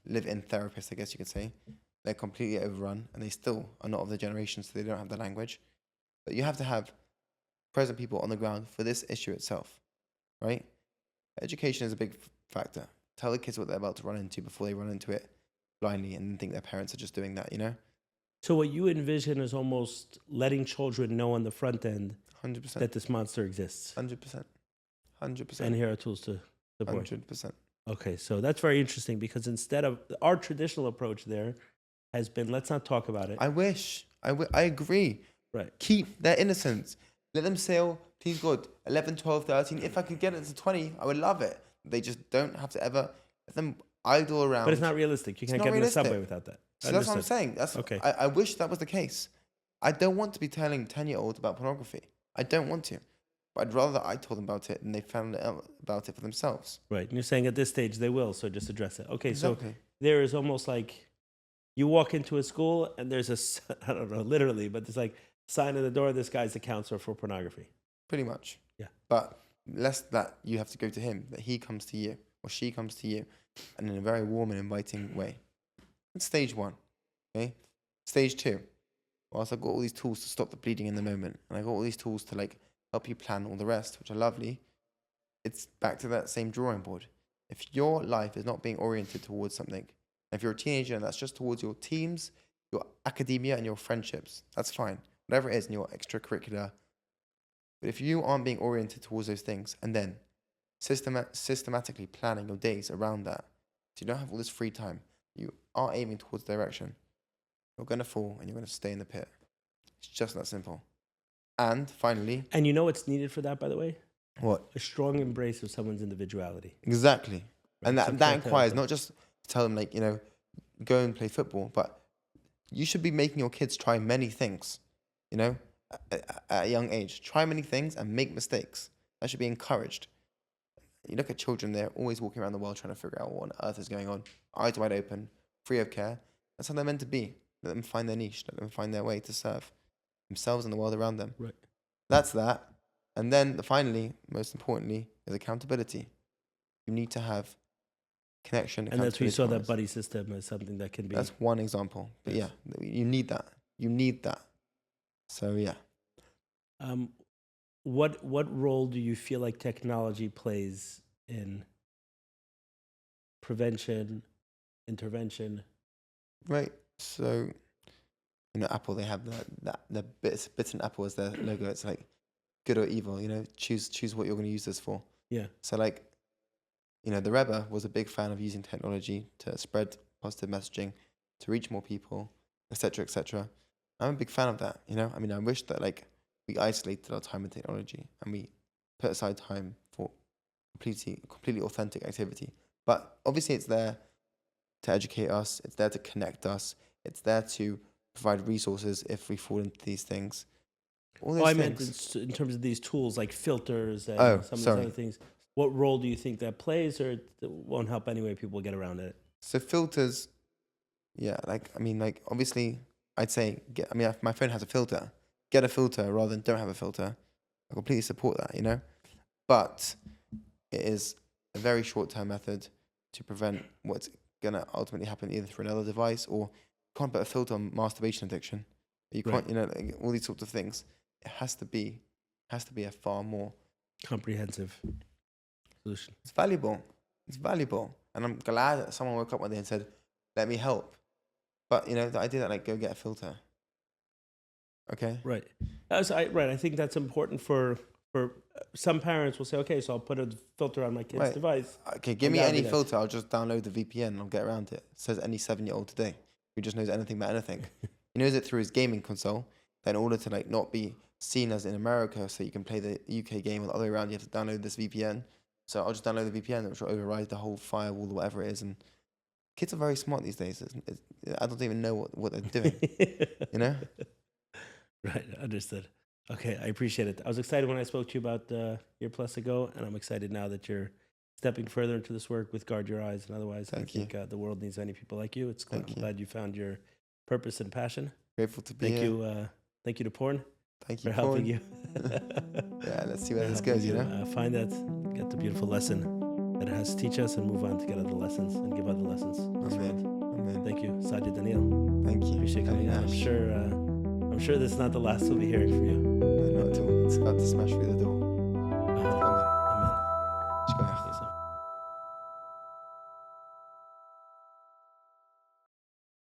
live-in therapist, I guess you could say. They're completely overrun, and they still are not of the generation, so they don't have the language. But you have to have present people on the ground for this issue itself, right? Education is a big factor. Tell the kids what they're about to run into before they run into it blindly and think their parents are just doing that, So what you envision is almost letting children know on the front end 100%. that this monster exists. 100%. And here are tools to support. 100%. Okay, so that's very interesting because instead of our traditional approach there has been, let's not talk about it. I wish. I agree. Right. Keep their innocence. Let them sail, please God, 11, 12, 13. If I could get it to 20, I would love it. They just don't have to ever let them idle around. But it's not realistic. You can't get in the subway without that. So that's what I'm saying. That's okay. I wish that was the case. I don't want to be telling 10-year-olds about pornography. I don't want to. But I'd rather that I told them about it and they found out about it for themselves. Right. And you're saying at this stage they will, so just address it. Okay, exactly. So there is almost like you walk into a school and there's I don't know, literally, but there's like sign on the door, this guy's a counselor for pornography. Pretty much. Yeah. But less that you have to go to him, that he comes to you or she comes to you and in a very warm and inviting way. That's stage 1. Okay. Stage 2. Whilst I've got all these tools to stop the bleeding in the moment, and I've got all these tools to like help you plan all the rest, which are lovely, it's back to that same drawing board. If your life is not being oriented towards something, if you're a teenager and that's just towards your teams, your academia, and your friendships, that's fine. Whatever it is in your extracurricular. But if you aren't being oriented towards those things and then systematically planning your days around that, so you don't have all this free time, you are aiming towards direction, you're going to fall and you're going to stay in the pit. It's just that simple. And finally... And you know what's needed for that, by the way? What? A strong embrace of someone's individuality. Exactly. Right? And that requires not just to tell them, like, you know, go and play football, but you should be making your kids try many things, you know, at a young age. Try many things and make mistakes. That should be encouraged. You look at children, they're always walking around the world trying to figure out what on earth is going on, eyes wide open, free of care. That's how they're meant to be. Let them find their niche. Let them find their way to serve themselves and the world around them. Right. That's that. And then finally, most importantly, is accountability. You need to have connection. And that's where you saw that buddy system as something that can be... That's one example. But yes. Yeah, you need that. You need that. So, yeah. What role do you feel like technology plays in prevention, intervention? Right. So, you know, Apple, they have the bitten apple as their logo. It's like good or evil, you know, choose what you're going to use this for. Yeah. So, like, you know, the Rebbe was a big fan of using technology to spread positive messaging, to reach more people, etc., etc. I'm a big fan of that, you know. I mean, I wish that, like, we isolated our time in technology and we put aside time for completely authentic activity. But obviously it's there to educate us. It's there to connect us. It's there to provide resources if we fall into these things. All those things. I meant in terms of these tools like filters and some of these other things. What role do you think that plays, or it won't help anyway? People get around it. So filters, yeah, obviously I'd say, if my phone has a filter, get a filter rather than don't have a filter. I completely support that, you know? But it is a very short-term method to prevent what's going to ultimately happen either through another device, or you can't put a filter on masturbation addiction. You can't, you know, like, all these sorts of things. It has to be a far more comprehensive solution. It's valuable. And I'm glad that someone woke up one day and said, let me help. But, you know, the idea that, like, go get a filter. Okay. Right. I think that's important for some parents will say, okay, so I'll put a filter on my kid's device. Okay, give me any filter. I'll just download the VPN and I'll get around it. It says any 7-year-old today who just knows anything about anything. He knows it through his gaming console. Then in order to, like, not be seen as in America, so you can play the UK game or the other way around, you have to download this VPN. So I'll just download the VPN, which will override the whole firewall or whatever it is. And kids are very smart these days. I don't even know what they're doing. You know? Right, understood. Okay, I appreciate it. I was excited when I spoke to you about Year Plus ago, and I'm excited now that you're stepping further into this work with Guard Your Eyes and otherwise. I think the world needs many people like you. I'm glad you found your purpose and passion. Grateful to be here. Thank you to Porn. Thank you for helping you. Yeah, let's see where this goes, you know? Find that, get the beautiful lesson that it has to teach us, and move on to get other lessons and give other lessons. Amen. Thank you, Saadiah Daniel. Thank you. Appreciate coming on. I'm sure this is not the last we'll be hearing from you. No, not at all. It's about to smash through the door.